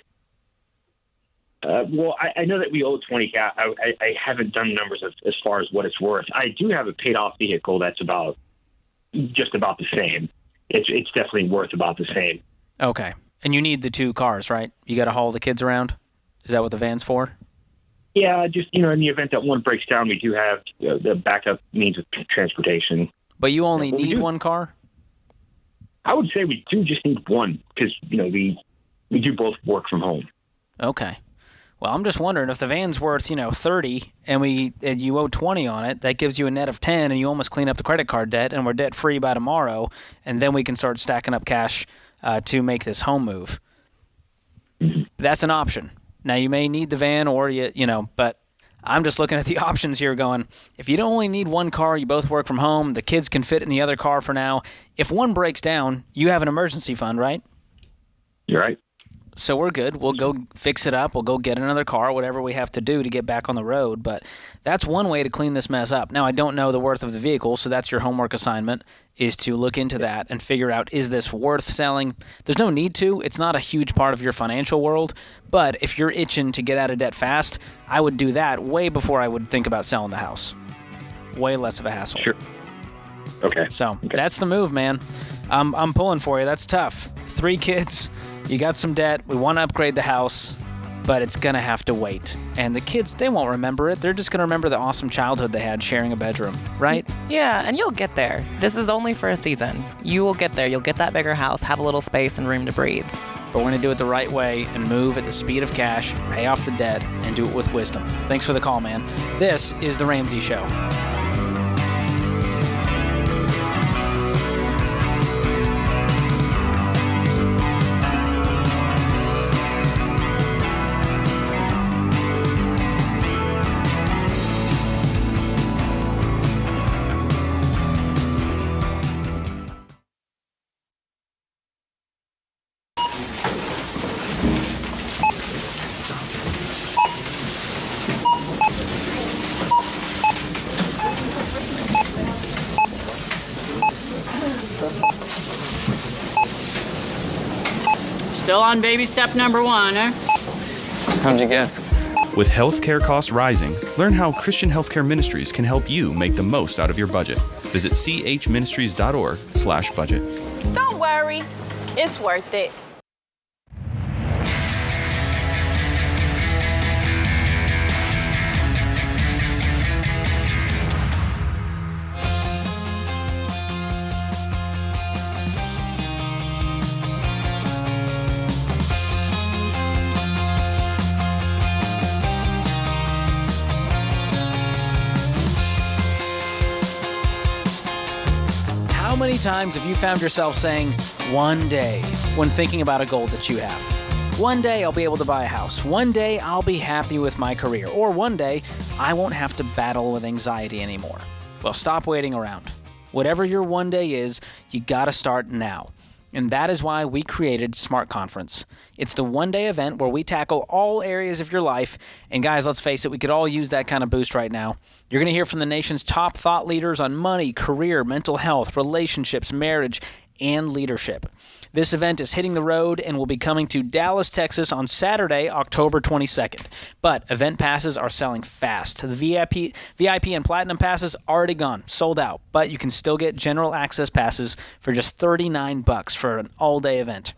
I know that we owe $20,000. I haven't done numbers as far as what it's worth. I do have a paid-off vehicle that's just about the same. It's definitely worth about the same. Okay. And you need the 2 cars, right? You got to haul the kids around? Is that what the van's for? Yeah, just, in the event that one breaks down, we do have the backup means of transportation. But you only need 1 car? I would say we do just need 1 because, we do both work from home. Okay. Well, I'm just wondering if the van's worth, 30 and you owe 20 on it, that gives you a net of 10 and you almost clean up the credit card debt and we're debt free by tomorrow, and then we can start stacking up cash to make this home move. That's an option. Now you may need the van or but I'm just looking at the options here going, if you don't only need 1 car, you both work from home, the kids can fit in the other car for now. If one breaks down, you have an emergency fund, right? You're right. So we're good. We'll go fix it up. We'll go get another car, whatever we have to do to get back on the road. But that's one way to clean this mess up. Now, I don't know the worth of the vehicle, so that's your homework assignment, is to look into that and figure out, is this worth selling? There's no need to. It's not a huge part of your financial world. But if you're itching to get out of debt fast, I would do that way before I would think about selling the house. Way less of a hassle. Sure. Okay. So that's the move, man. I'm pulling for you. That's tough. 3 kids. you got some debt, we want to upgrade the house, but it's going to have to wait. And the kids, they won't remember it. They're just going to remember the awesome childhood they had sharing a bedroom, right? Yeah, and you'll get there. This is only for a season. You will get there. You'll get that bigger house, have a little space and room to breathe. But we're going to do it the right way and move at the speed of cash, pay off the debt, and do it with wisdom. Thanks for the call, man. This is The Ramsey Show. Still on baby step number 1, eh? How'd you guess? With healthcare costs rising, learn how Christian Healthcare Ministries can help you make the most out of your budget. Visit chministries.org/budget. Don't worry, it's worth it. How many times have you found yourself saying, one day, when thinking about a goal that you have? One day I'll be able to buy a house. One day I'll be happy with my career. Or one day I won't have to battle with anxiety anymore. Well, stop waiting around. Whatever your one day is, you gotta start now. And that is why we created Smart Conference. It's the one-day event where we tackle all areas of your life. And guys, let's face it, we could all use that kind of boost right now. You're going to hear from the nation's top thought leaders on money, career, mental health, relationships, marriage, and leadership. This event is hitting the road and will be coming to Dallas, Texas on Saturday, October 22nd. But event passes are selling fast. The VIP and Platinum passes already gone, sold out. But you can still get general access passes for just $39 for an all-day event.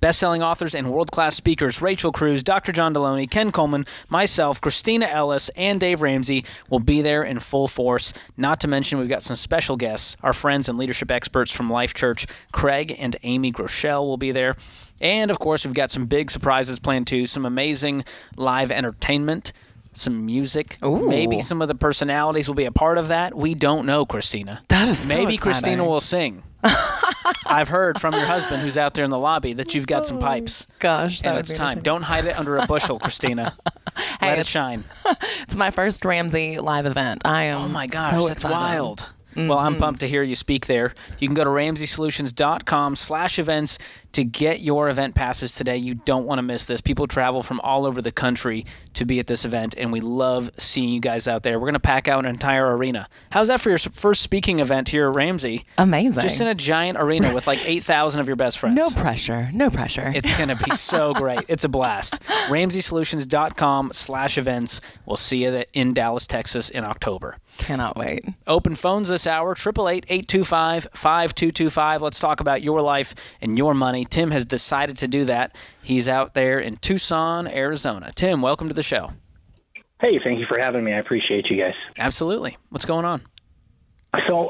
Best-selling authors and world-class speakers Rachel Cruz, Dr. John Deloney, Ken Coleman, myself, Christina Ellis, and Dave Ramsey will be there in full force. Not to mention we've got some special guests. Our friends and leadership experts from Life Church, Craig and Amy Groeschel, will be there. And, of course, we've got some big surprises planned, too. Some amazing live entertainment, some music. Ooh. Maybe some of the personalities will be a part of that. We don't know, Christina. That is so Maybe exciting. Christina will sing. I've heard from your husband who's out there in the lobby that you've got some pipes. Gosh, that and would it's be time. entertaining. Don't hide it under a bushel, Christina. Let it shine. It's my first Ramsey live event. I am Oh my gosh, so that's excited. wild. Well, I'm pumped to hear you speak there. You can go to RamseySolutions.com/events to get your event passes today. You don't want to miss this. People travel from all over the country to be at this event, and we love seeing you guys out there. We're going to pack out an entire arena. How's that for your first speaking event here at Ramsey? Amazing. Just in a giant arena with like 8,000 of your best friends. No pressure. No pressure. It's going to be so great. It's a blast. RamseySolutions.com/events. We'll see you in Dallas, Texas in October. Cannot wait. Open phones this hour, 888-825-5225. Let's talk about your life and your money. Tim has decided to do that. He's out there in Tucson, Arizona. Tim, welcome to the show. Hey, thank you for having me. I appreciate you guys. Absolutely. What's going on? So,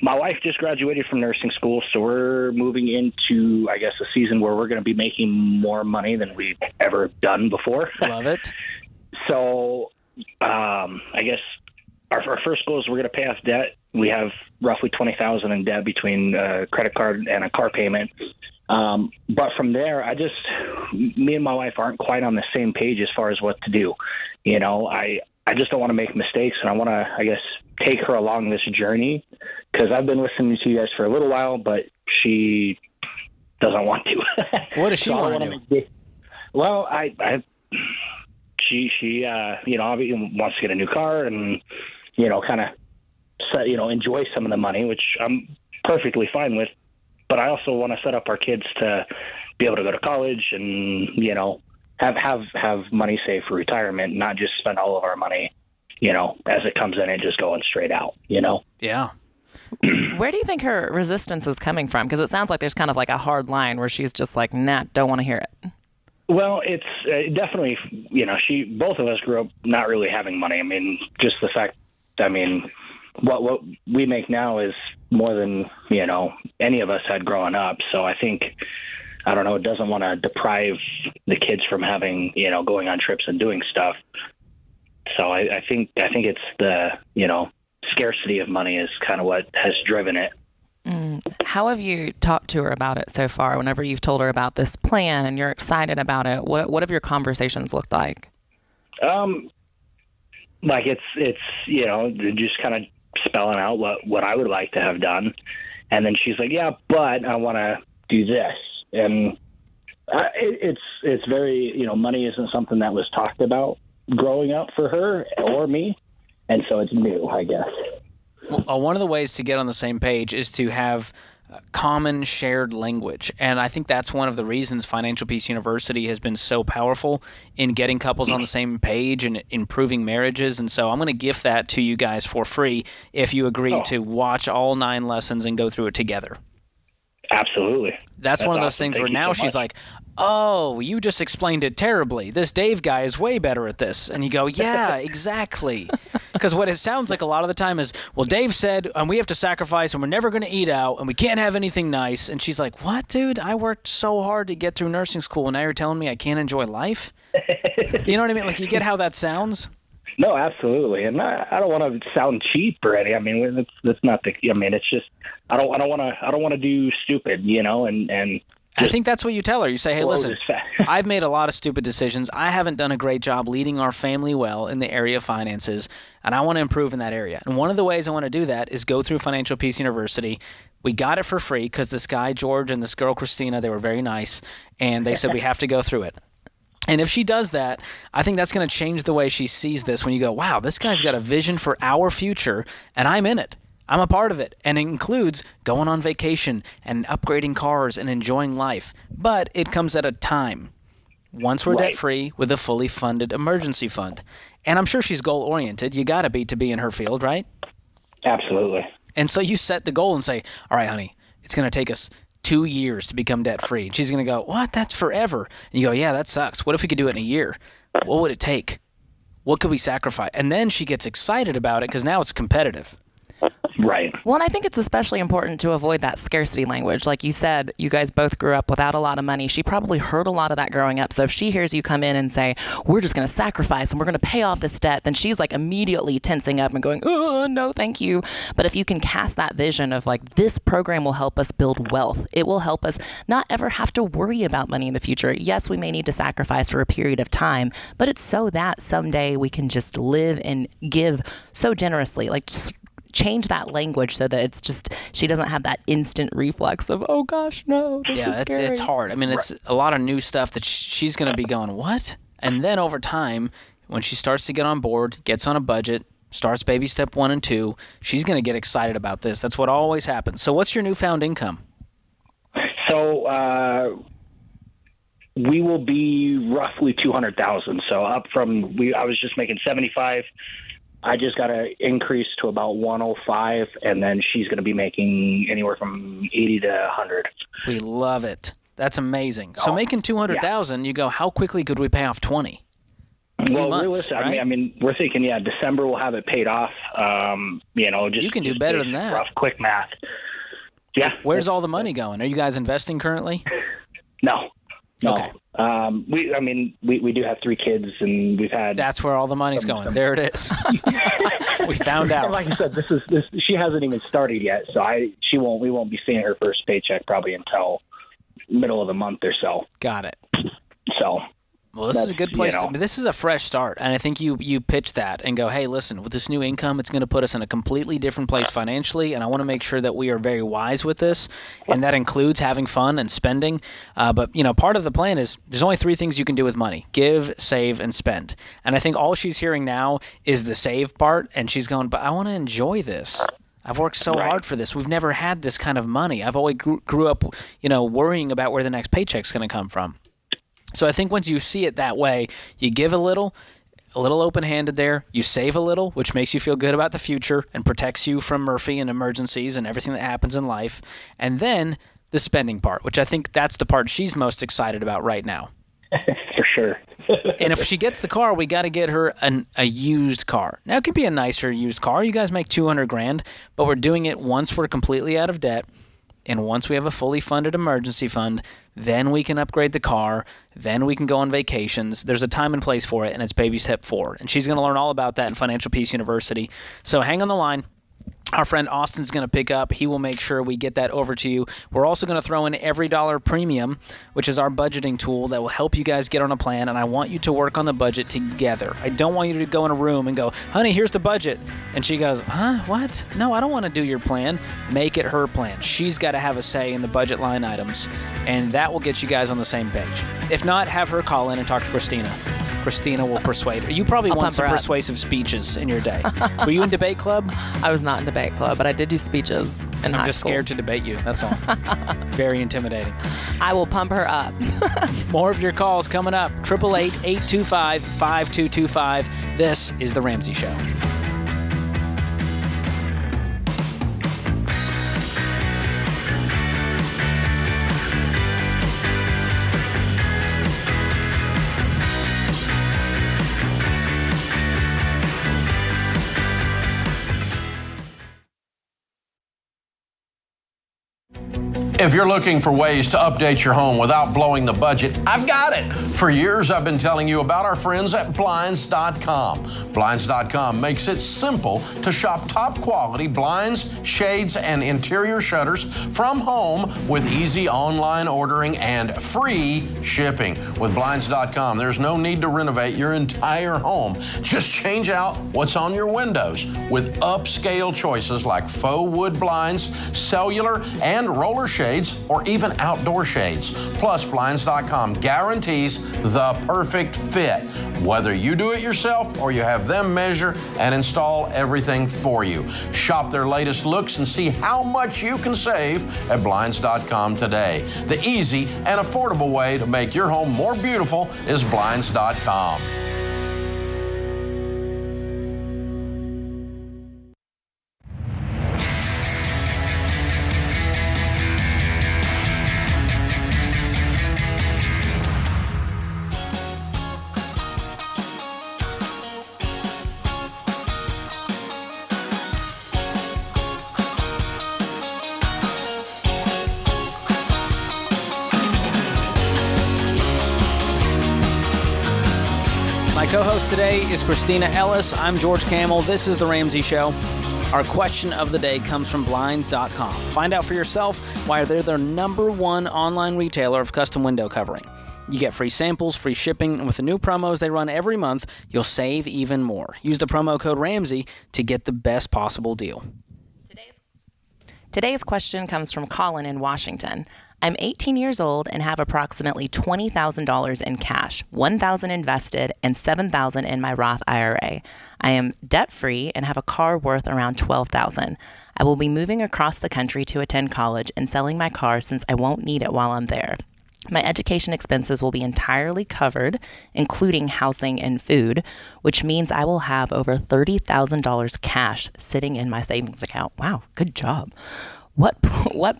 my wife just graduated from nursing school, so we're moving into, I guess, a season where we're going to be making more money than we've ever done before. Love it. So, I guess our first goal is we're going to pay off debt. We have roughly $20,000 in debt between a credit card and a car payment. But from there, me and my wife aren't quite on the same page as far as what to do. You know, I just don't want to make mistakes, and I want to, I guess, take her along this journey because I've been listening to you guys for a little while, but she doesn't want to. What does she want to do? Well, she you know, wants to get a new car and, you know, kind of, you know, enjoy some of the money, which I'm perfectly fine with. But I also want to set up our kids to be able to go to college and, you know, have money saved for retirement, not just spend all of our money, you know, as it comes in and just going straight out, you know? Yeah. Where do you think her resistance is coming from? Because it sounds like there's kind of like a hard line where she's just like, nah, don't want to hear it. Well, it's definitely, both of us grew up not really having money. I mean, just the fact, what we make now is more than, any of us had growing up. So I think, I don't know, it doesn't want to deprive the kids from having, going on trips and doing stuff. So I think it's the, scarcity of money is kind of what has driven it. How have you talked to her about it so far? Whenever you've told her about this plan and you're excited about it, what have your conversations looked like? Like it's just kind of spelling out what I would like to have done, and then she's like, yeah, but I want to do this, and it's very money isn't something that was talked about growing up for her or me, and so it's new, I guess. Well, one of the ways to get on the same page is to have common shared language. And I think that's one of the reasons Financial Peace University has been so powerful in getting couples on the same page and improving marriages. And so I'm going to gift that to you guys for free if you agree to watch all 9 lessons and go through it together. Absolutely. That's one of those things where now she's like, oh, you just explained it terribly. This Dave guy is way better at this. And you go, yeah, exactly. Because what it sounds like a lot of the time is, well, Dave said, and we have to sacrifice, and we're never going to eat out, and we can't have anything nice. And she's like, what, dude? I worked so hard to get through nursing school, and now you're telling me I can't enjoy life? You know what I mean? Like, you get how that sounds? No, absolutely. And I don't want to sound cheap or anything. I mean, that's not the. I mean, it's just I don't want to do stupid, and. I think that's what you tell her. You say, hey, listen, I've made a lot of stupid decisions. I haven't done a great job leading our family well in the area of finances, and I want to improve in that area. And one of the ways I want to do that is go through Financial Peace University. We got it for free because this guy, George, and this girl, Christina, they were very nice, and they said we have to go through it. And if she does that, I think that's going to change the way she sees this when you go, wow, this guy's got a vision for our future, and I'm in it. I'm a part of it, and it includes going on vacation and upgrading cars and enjoying life. But it comes at a time. Once we're debt-free with a fully funded emergency fund. And I'm sure she's goal-oriented. You got to be in her field, right? Absolutely. And so you set the goal and say, all right, honey, it's going to take us 2 years to become debt-free. And she's going to go, what? That's forever. And you go, yeah, that sucks. What if we could do it in a year? What would it take? What could we sacrifice? And then she gets excited about it because now it's competitive. Right. Well, and I think it's especially important to avoid that scarcity language. Like you said, you guys both grew up without a lot of money. She probably heard a lot of that growing up. So if she hears you come in and say, we're just going to sacrifice and we're going to pay off this debt, then she's like immediately tensing up and going, oh, no, thank you. But if you can cast that vision of like, this program will help us build wealth. It will help us not ever have to worry about money in the future. Yes, we may need to sacrifice for a period of time, but it's so that someday we can just live and give so generously. Like, just change that language so that it's just, she doesn't have that instant reflex of, oh gosh, no, this is scary. It's hard. I mean, it's a lot of new stuff that she's going to be going, what? And then over time, when she starts to get on board, gets on a budget, starts baby step 1 and 2, she's going to get excited about this. That's what always happens. So what's your newfound income? So we will be roughly $200,000. So up from, I was just making 75. I just got to increase to about 105, and then she's going to be making anywhere from 80 to 100. We love it. That's amazing. So making 200,000, you go, how quickly could we pay off 20? Well, months, realistic, right? I mean, we're thinking, December we'll have it paid off. Just you can do better than that. Rough, quick math. Yeah. Where's all the money going? Are you guys investing currently? No. Okay. We do have 3 kids, and we've had. That's where all the money's going. There it is. We found out. And like I said, this she hasn't even started yet, so we won't be seeing her first paycheck probably until middle of the month or so. Got it. So. Well, this is a good place. This is a fresh start, and I think you pitch that and go, hey, listen, with this new income, it's going to put us in a completely different place financially, and I want to make sure that we are very wise with this, and that includes having fun and spending. But, part of the plan is there's only 3 things you can do with money: give, save, and spend. And I think all she's hearing now is the save part, and she's going, but I want to enjoy this. I've worked so hard for this. We've never had this kind of money. I've always grew up, worrying about where the next paycheck's going to come from. So I think once you see it that way, you give a little, a little open-handed there. You save a little, which makes you feel good about the future and protects you from Murphy and emergencies and everything that happens in life. And then the spending part, which I think that's the part she's most excited about right now. For sure. And if she gets the car, we got to get her a used car. Now, it can be a nicer used car. You guys make $200,000, but we're doing it once we're completely out of debt. And once we have a fully funded emergency fund, then we can upgrade the car. Then we can go on vacations. There's a time and place for it, and it's baby step 4. And she's going to learn all about that in Financial Peace University. So hang on the line. Our friend Austin's going to pick up. He will make sure we get that over to you. We're also going to throw in Every Dollar Premium, which is our budgeting tool that will help you guys get on a plan, and I want you to work on the budget together. I don't want you to go in a room and go, honey, here's the budget. And she goes, huh, what? No, I don't want to do your plan. Make it her plan. She's got to have a say in the budget line items, and that will get you guys on the same page. If not, have her call in and talk to Christina. Christina will persuade her. You probably want some persuasive speeches in your day. Were you in debate club? I was not in debate club, but I did do speeches in high school. I'm just scared to debate you, that's all. Very intimidating. I will pump her up. More of your calls coming up. 888-825-5225. This is The Ramsey Show. If you're looking for ways to update your home without blowing the budget, I've got it. For years, I've been telling you about our friends at Blinds.com. Blinds.com makes it simple to shop top quality blinds, shades, and interior shutters from home with easy online ordering and free shipping. With Blinds.com, there's no need to renovate your entire home. Just change out what's on your windows with upscale choices like faux wood blinds, cellular, and roller shades, or even outdoor shades. Plus, Blinds.com guarantees the perfect fit, whether you do it yourself or you have them measure and install everything for you. Shop their latest looks and see how much you can save at Blinds.com today. The easy and affordable way to make your home more beautiful is Blinds.com. My co-host today is Christina Ellis. I'm George Camel. This is The Ramsey Show. Our question of the day comes from Blinds.com. Find out for yourself why they're the #1 online retailer of custom window covering. You get free samples, free shipping, and with the new promos they run every month, you'll save even more. Use the promo code Ramsey to get the best possible deal. Today's question comes from Colin in Washington. I'm 18 years old and have approximately $20,000 in cash, $1,000 invested, and $7,000 in my Roth IRA. I am debt-free and have a car worth around $12,000. I will be moving across the country to attend college and selling my car since I won't need it while I'm there. My education expenses will be entirely covered, including housing and food, which means I will have over $30,000 cash sitting in my savings account. Wow, good job. What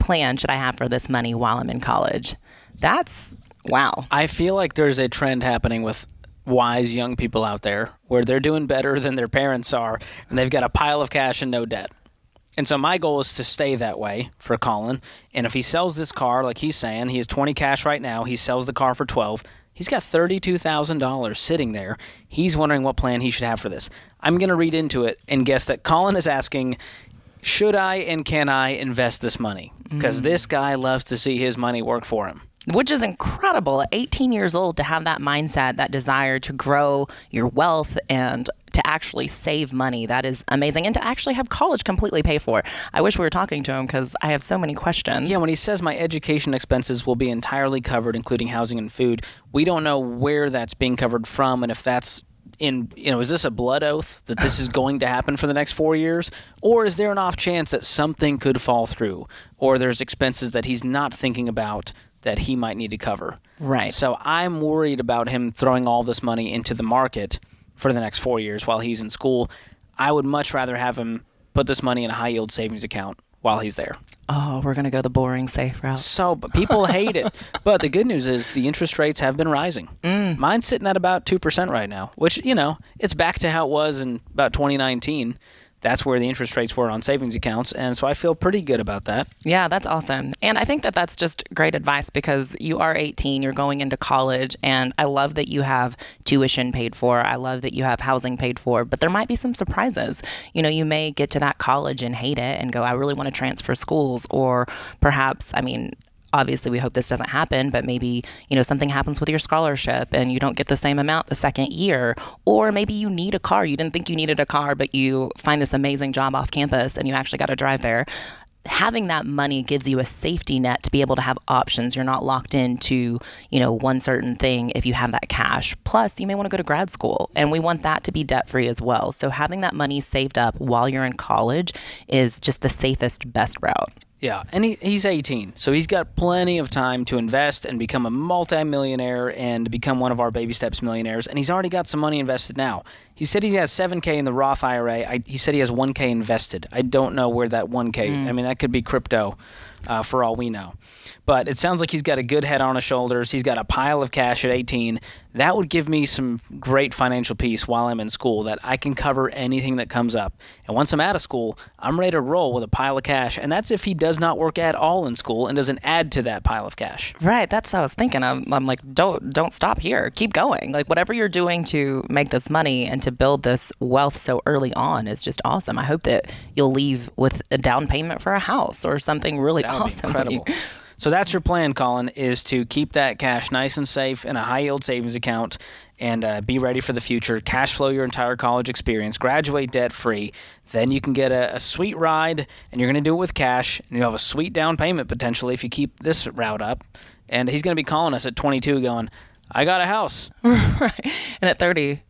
plan should I have for this money while I'm in college? That's wow. I feel like there's a trend happening with wise young people out there where they're doing better than their parents are, and they've got a pile of cash and no debt. And so my goal is to stay that way for Colin. And if he sells this car, like he's saying, he has 20 cash right now, he sells the car for 12, he's got $32,000 sitting there. He's wondering what plan he should have for this. I'm going to read into it and guess that Colin is asking, should I and can I invest this money? Because this guy loves to see his money work for him. Which is incredible at 18 years old to have that mindset, that desire to grow your wealth and to actually save money. That is amazing. And to actually have college completely paid for. I wish we were talking to him because I have so many questions. Yeah, when he says my education expenses will be entirely covered, including housing and food, we don't know where that's being covered from and if that's is this a blood oath that this is going to happen for the next 4 years? Or is there an off chance that something could fall through? Or there's expenses that he's not thinking about that he might need to cover? Right. So I'm worried about him throwing all this money into the market for the next 4 years while he's in school. I would much rather have him put this money in a high-yield savings account while he's there. Oh, we're going to go the boring, safe route. But people hate it. But the good news is the interest rates have been rising. Mine's sitting at about 2% right now, which, it's back to how it was in about 2019. That's where the interest rates were on savings accounts, and so I feel pretty good about that. Yeah, that's awesome. And I think that that's just great advice because you are 18, you're going into college, and I love that you have tuition paid for. I love that you have housing paid for, but there might be some surprises. You may get to that college and hate it and go, I really want to transfer schools, or perhaps, obviously, we hope this doesn't happen, but maybe, something happens with your scholarship and you don't get the same amount the second year. Or maybe you need a car. You didn't think you needed a car, but you find this amazing job off campus and you actually got to drive there. Having that money gives you a safety net to be able to have options. You're not locked into, one certain thing if you have that cash. Plus, you may want to go to grad school, and we want that to be debt-free as well. So having that money saved up while you're in college is just the safest, best route. Yeah, and he's 18, so he's got plenty of time to invest and become a multi-millionaire and become one of our Baby Steps millionaires, and he's already got some money invested now. He said he has $7K in the Roth IRA. He said he has $1K invested. I don't know where that $1K, that could be crypto for all we know. But it sounds like he's got a good head on his shoulders. He's got a pile of cash at 18. That would give me some great financial peace while I'm in school, that I can cover anything that comes up. And once I'm out of school, I'm ready to roll with a pile of cash. And that's if he does not work at all in school and doesn't add to that pile of cash. Right. That's what I was thinking. I'm like, don't stop here. Keep going. Like, whatever you're doing to make this money and to build this wealth so early on is just awesome. I hope that you'll leave with a down payment for a house or something really awesome. That would be incredible. So that's your plan, Colin, is to keep that cash nice and safe in a high-yield savings account and be ready for the future. Cash flow your entire college experience. Graduate debt-free. Then you can get a sweet ride, and you're going to do it with cash, and you'll have a sweet down payment potentially if you keep this route up. And he's going to be calling us at 22 going, I got a house. Right. And at 30,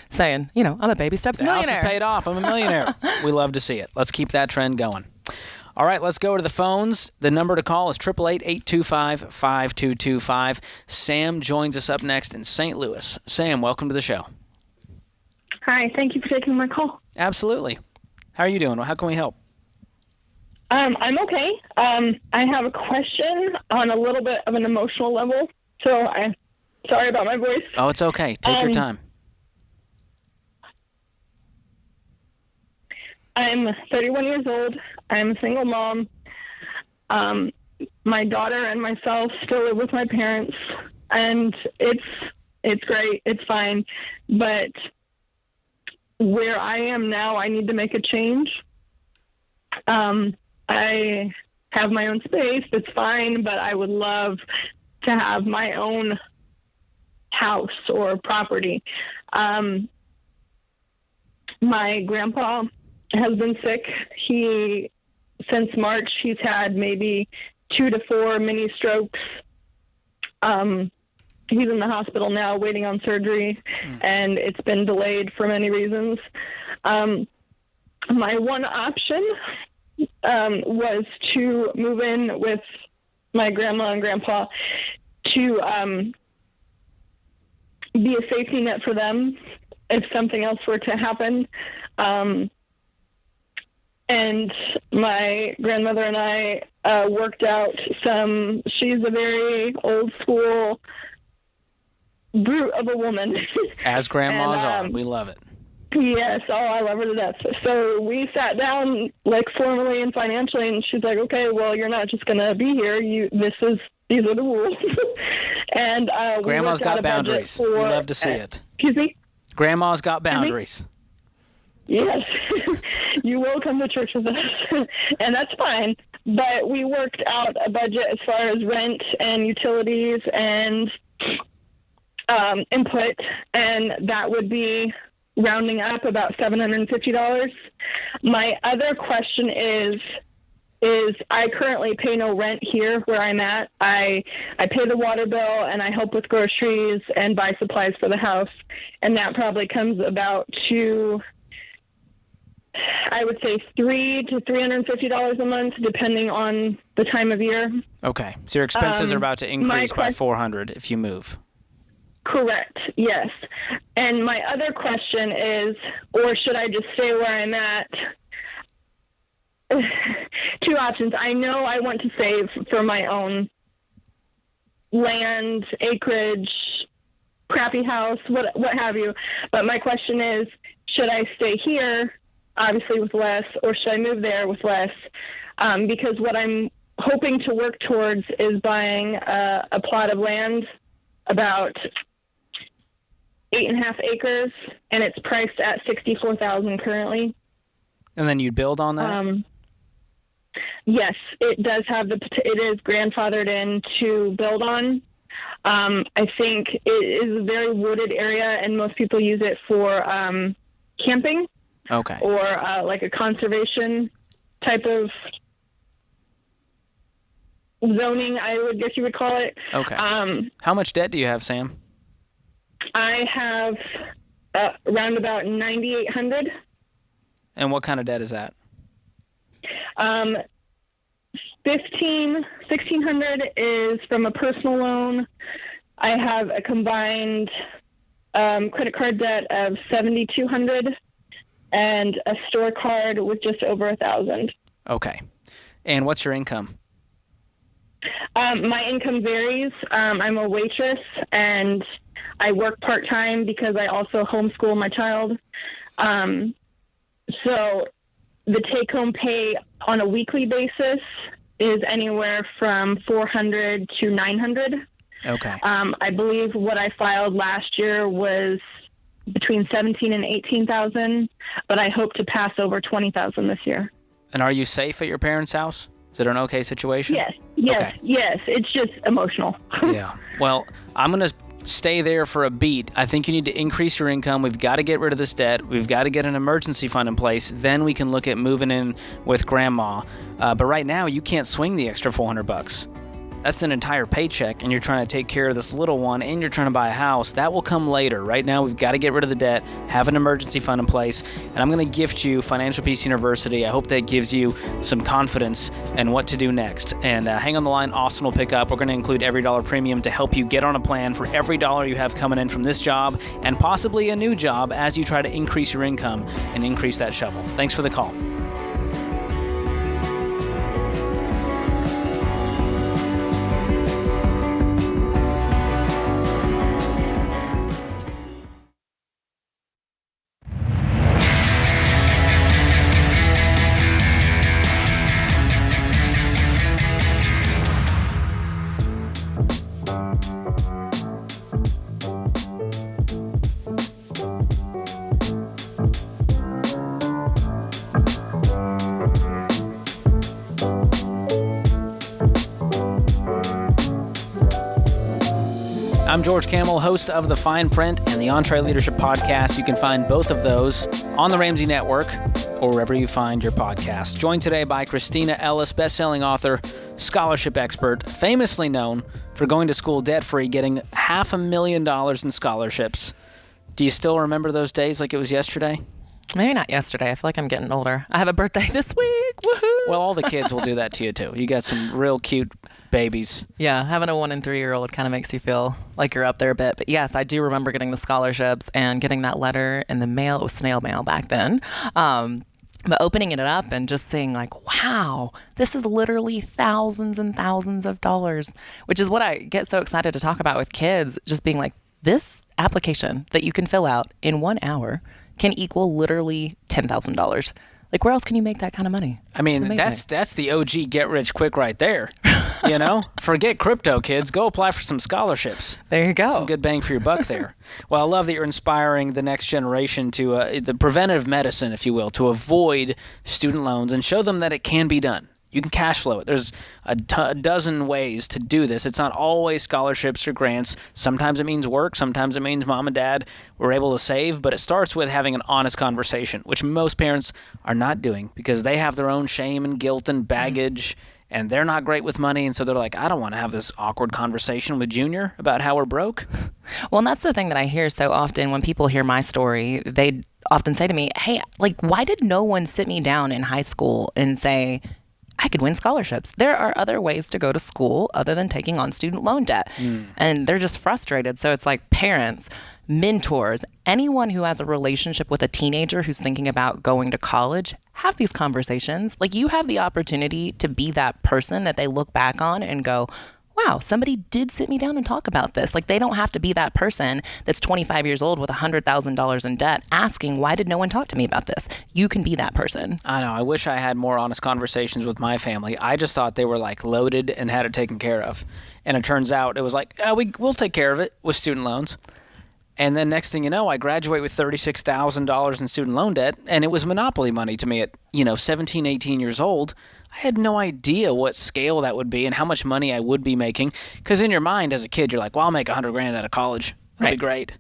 saying, I'm a Baby Steps millionaire. The house is paid off. I'm a millionaire. We love to see it. Let's keep that trend going. All right, let's go to the phones. The number to call is 888-825-5225. Sam joins us up next in St. Louis. Sam, welcome to the show. Hi, thank you for taking my call. Absolutely. How are you doing? How can we help? I'm okay. I have a question on a little bit of an emotional level, so I'm sorry about my voice. Oh, it's okay. Take your time. I'm 31 years old. I'm a single mom. My daughter and myself still live with my parents, and it's great. It's fine. But where I am now, I need to make a change. I have my own space. It's fine, but I would love to have my own house or property. My grandpa has been sick. Since March, he's had maybe 2 to 4 mini strokes. He's in the hospital now waiting on surgery, and it's been delayed for many reasons. My one option was to move in with my grandma and grandpa to be a safety net for them if something else were to happen. And my grandmother and I worked out she's a very old school brute of a woman. As grandmas are. We love it. Yes. Oh, I love her to death. So we sat down formally and financially, and she's like, okay, well, you're not just going to be here. These are the rules. And Grandma's got boundaries. We love to see it. Excuse me? Grandma's got boundaries. Yes. You will come to church with us, and that's fine. But we worked out a budget as far as rent and utilities and input, and that would be rounding up about $750. My other question is I currently pay no rent here where I'm at. I pay the water bill, and I help with groceries and buy supplies for the house, and that probably comes about to, I would say, $300 to $350 a month, depending on the time of year. Okay, so your expenses are about to increase by $400 if you move. Correct. Yes. And my other question is, or should I just stay where I'm at? Two options. I know I want to save for my own land, acreage, crappy house, what have you. But my question is, should I stay here, obviously with less, or should I move there with less? Because what I'm hoping to work towards is buying a plot of land about 8.5 acres, and it's priced at $64,000 currently. And then you'd build on that? Yes, it does have it is grandfathered in to build on. I think it is a very wooded area, and most people use it for camping. Okay. Or like a conservation type of zoning, I would guess you would call it. Okay. How much debt do you have, Sam? I have around about $9,800. And what kind of debt is that? $1,600 is from a personal loan. I have a combined credit card debt of $7,200 and a store card with just over $1,000. Okay. And what's your income? My income varies. I'm a waitress, and I work part-time because I also homeschool my child. So the take-home pay on a weekly basis is anywhere from $400 to $900. Okay. I believe what I filed last year was between $17,000 and $18,000, but I hope to pass over $20,000 this year. And are you safe at your parents' house? Is it an okay situation? Yes. Okay. Yes. It's just emotional. Yeah. Well, I'm going to stay there for a beat. I think you need to increase your income. We've got to get rid of this debt. We've got to get an emergency fund in place. Then we can look at moving in with grandma. But right now, you can't swing the extra $400. That's an entire paycheck, and you're trying to take care of this little one, and you're trying to buy a house. That will come later. Right now, we've got to get rid of the debt, have an emergency fund in place, and I'm going to gift you Financial Peace University. I hope that gives you some confidence in what to do next. And hang on the line. Austin will pick up. We're going to include every dollar premium to help you get on a plan for every dollar you have coming in from this job and possibly a new job as you try to increase your income and increase that shovel. Thanks for the call. I'm George Camel, host of The Fine Print and the EntreLeadership Podcast. You can find both of those on the Ramsey Network or wherever you find your podcast. Joined today by Christina Ellis, best-selling author, scholarship expert, famously known for going to school debt-free, getting $500,000 in scholarships. Do you still remember those days like it was yesterday? Maybe not yesterday. I feel like I'm getting older. I have a birthday this week. Woohoo! Well, all the kids will do that to you, too. You got some real cute babies. Yeah, having a 1 and 3 year old kind of makes you feel like you're up there a bit. But yes, I do remember getting the scholarships and getting that letter in the mail. It was snail mail back then. But opening it up and just seeing like, wow, this is literally thousands and thousands of dollars, which is what I get so excited to talk about with kids, just being like, this application that you can fill out in 1 hour can equal literally $10,000. Like, where else can you make that kind of money? I mean, that's the OG get rich quick right there. You know, forget crypto, kids. Go apply for some scholarships. There you go. Some good bang for your buck there. Well, I love that you're inspiring the next generation to the preventive medicine, if you will, to avoid student loans and show them that it can be done. You can cash flow it. There's a dozen ways to do this. It's not always scholarships or grants. Sometimes it means work. Sometimes it means mom and dad were able to save. But it starts with having an honest conversation, which most parents are not doing because they have their own shame and guilt and baggage, and they're not great with money. And so they're like, I don't want to have this awkward conversation with Junior about how we're broke. Well, and that's the thing that I hear so often when people hear my story. They often say to me, hey, like, why did no one sit me down in high school and say, I could win scholarships. There are other ways to go to school other than taking on student loan debt. And they're just frustrated. So it's like parents, mentors, anyone who has a relationship with a teenager who's thinking about going to college, have these conversations. Like, you have the opportunity to be that person that they look back on and go, wow, somebody did sit me down and talk about this. Like, they don't have to be that person that's 25 years old with $100,000 in debt asking, why did no one talk to me about this? You can be that person. I know. I wish I had more honest conversations with my family. I just thought they were like loaded and had it taken care of. And it turns out it was like, we'll take care of it with student loans. And then next thing you know, I graduate with $36,000 in student loan debt, and it was monopoly money to me at, 17, 18 years old. I had no idea what scale that would be and how much money I would be making. Because in your mind as a kid, you're like, well, I'll make $100,000 out of college. That'd be great.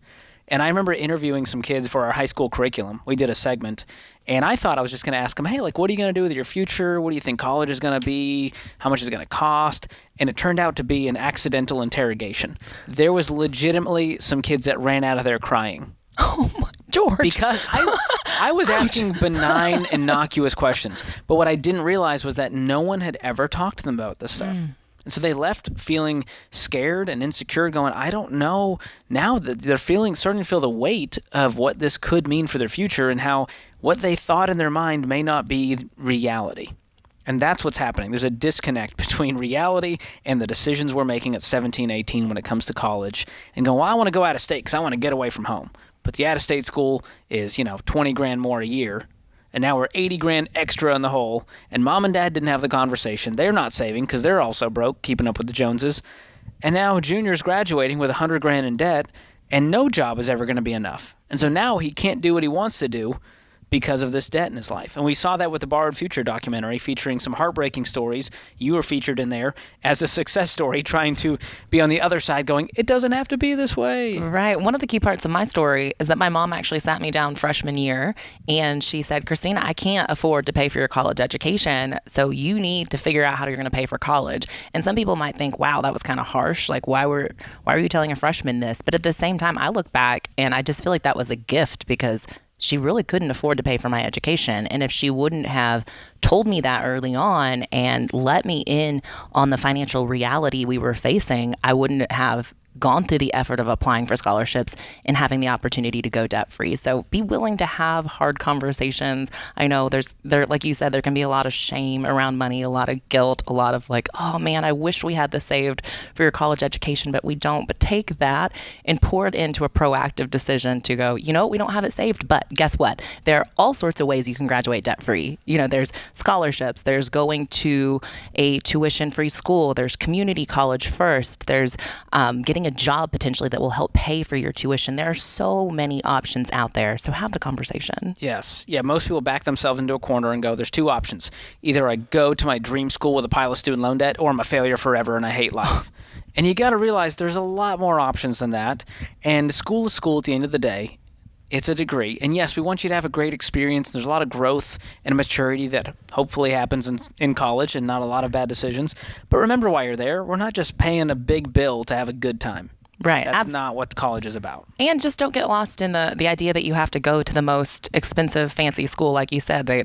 And I remember interviewing some kids for our high school curriculum. We did a segment, and I thought I was just going to ask them, hey, like, what are you going to do with your future? What do you think college is going to be? How much is it going to cost? And it turned out to be an accidental interrogation. There was legitimately some kids that ran out of there crying. Oh, my George. Because I was asking benign, innocuous questions. But what I didn't realize was that no one had ever talked to them about this stuff. And so they left feeling scared and insecure, going, I don't know. Now that they're starting to feel the weight of what this could mean for their future and how what they thought in their mind may not be reality. And that's what's happening. There's a disconnect between reality and the decisions we're making at 17, 18 when it comes to college. And go, well, I want to go out of state because I want to get away from home. But the out-of-state school is, $20,000 more a year. And now we're $80,000 extra in the hole. And mom and dad didn't have the conversation. They're not saving because they're also broke, keeping up with the Joneses. And now Junior's graduating with $100,000 in debt, and no job is ever going to be enough. And so now he can't do what he wants to do because of this debt in his life. And we saw that with the Borrowed Future documentary featuring some heartbreaking stories. You were featured in there as a success story, trying to be on the other side going, it doesn't have to be this way. Right. One of the key parts of my story is that my mom actually sat me down freshman year and she said, Christina, I can't afford to pay for your college education, so you need to figure out how you're going to pay for college. And some people might think, wow, that was kind of harsh. Like, why were you telling a freshman this? But at the same time, I look back and I just feel like that was a gift because she really couldn't afford to pay for my education. And if she wouldn't have told me that early on and let me in on the financial reality we were facing, I wouldn't have gone through the effort of applying for scholarships and having the opportunity to go debt-free. So be willing to have hard conversations. I know there, like you said, there can be a lot of shame around money, a lot of guilt, a lot of like, oh man, I wish we had this saved for your college education, but we don't. But take that and pour it into a proactive decision to go, we don't have it saved, but guess what? There are all sorts of ways you can graduate debt-free. There's scholarships, there's going to a tuition-free school, there's community college first, there's getting a job potentially that will help pay for your tuition. There are so many options out there. So have the conversation. Yes. Yeah, most people back themselves into a corner and go, there's two options. Either I go to my dream school with a pile of student loan debt, or I'm a failure forever and I hate life. And you got to realize there's a lot more options than that. And school is school at the end of the day. It's a degree. And yes, we want you to have a great experience. There's a lot of growth and maturity that hopefully happens in college and not a lot of bad decisions. But remember why you're there. We're not just paying a big bill to have a good time. Right. That's not what college is about. And just don't get lost in the idea that you have to go to the most expensive, fancy school. Like you said, they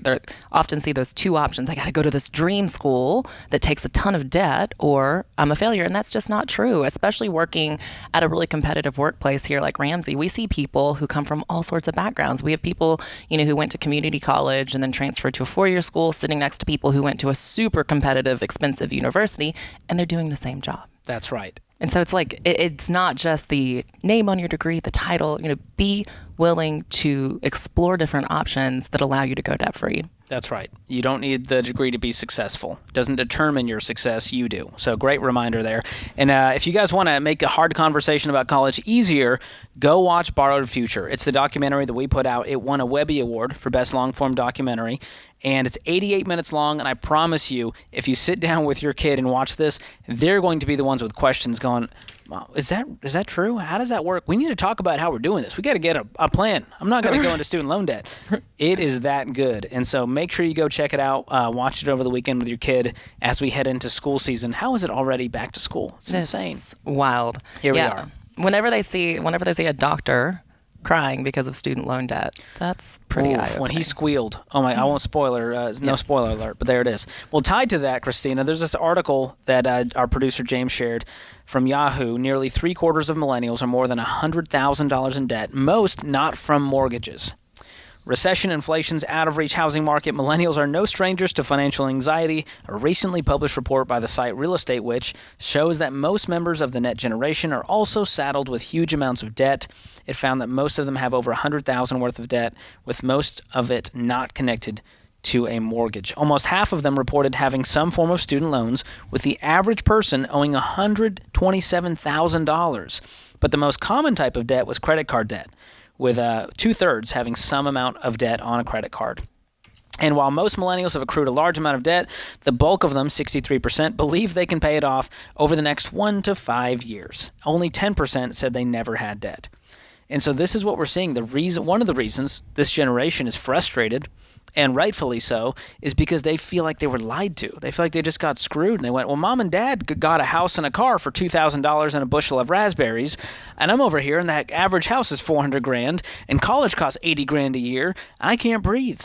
often see those two options. I got to go to this dream school that takes a ton of debt, or I'm a failure. And that's just not true, especially working at a really competitive workplace here like Ramsey. We see people who come from all sorts of backgrounds. We have people, who went to community college and then transferred to a 4-year school, sitting next to people who went to a super competitive, expensive university, and they're doing the same job. That's right. And so it's like, it's not just the name on your degree, the title, be willing to explore different options that allow you to go debt-free. That's right. You don't need the degree to be successful. It doesn't determine your success, you do. So great reminder there. And if you guys want to make a hard conversation about college easier, go watch Borrowed Future. It's the documentary that we put out. It won a Webby Award for Best Long-Form Documentary. And it's 88 minutes long, and I promise you, if you sit down with your kid and watch this, they're going to be the ones with questions going, is that true? How does that work? We need to talk about how we're doing this. We got to get a plan. I'm not going to go into student loan debt. It is that good. And so make sure you go check it out. Watch it over the weekend with your kid as we head into school season. How is it already back to school? It's insane. Wild. Here we are. Whenever they see a doctor crying because of student loan debt. That's pretty eye-opening. When he squealed. Oh my! I won't spoiler. No spoiler alert. But there it is. Well, tied to that, Christina, there's this article that our producer James shared from Yahoo. Nearly 3/4 of millennials are more than $100,000 in debt. Most not from mortgages. Recession, inflation's out-of-reach housing market. Millennials are no strangers to financial anxiety. A recently published report by the site Real Estate Witch shows that most members of the Net Generation are also saddled with huge amounts of debt. It found that most of them have over $100,000 worth of debt, with most of it not connected to a mortgage. Almost half of them reported having some form of student loans, with the average person owing $127,000. But the most common type of debt was credit card debt, with 2/3 having some amount of debt on a credit card. And while most millennials have accrued a large amount of debt, the bulk of them, 63%, believe they can pay it off over the next 1 to 5 years. Only 10% said they never had debt. And so this is what we're seeing. One of the reasons this generation is frustrated, and rightfully so, is because they feel like they were lied to. They feel like they just got screwed, and they went, well, mom and dad got a house and a car for $2,000 and a bushel of raspberries, and I'm over here, and the average house is $400,000, and college costs $80,000 a year, and I can't breathe.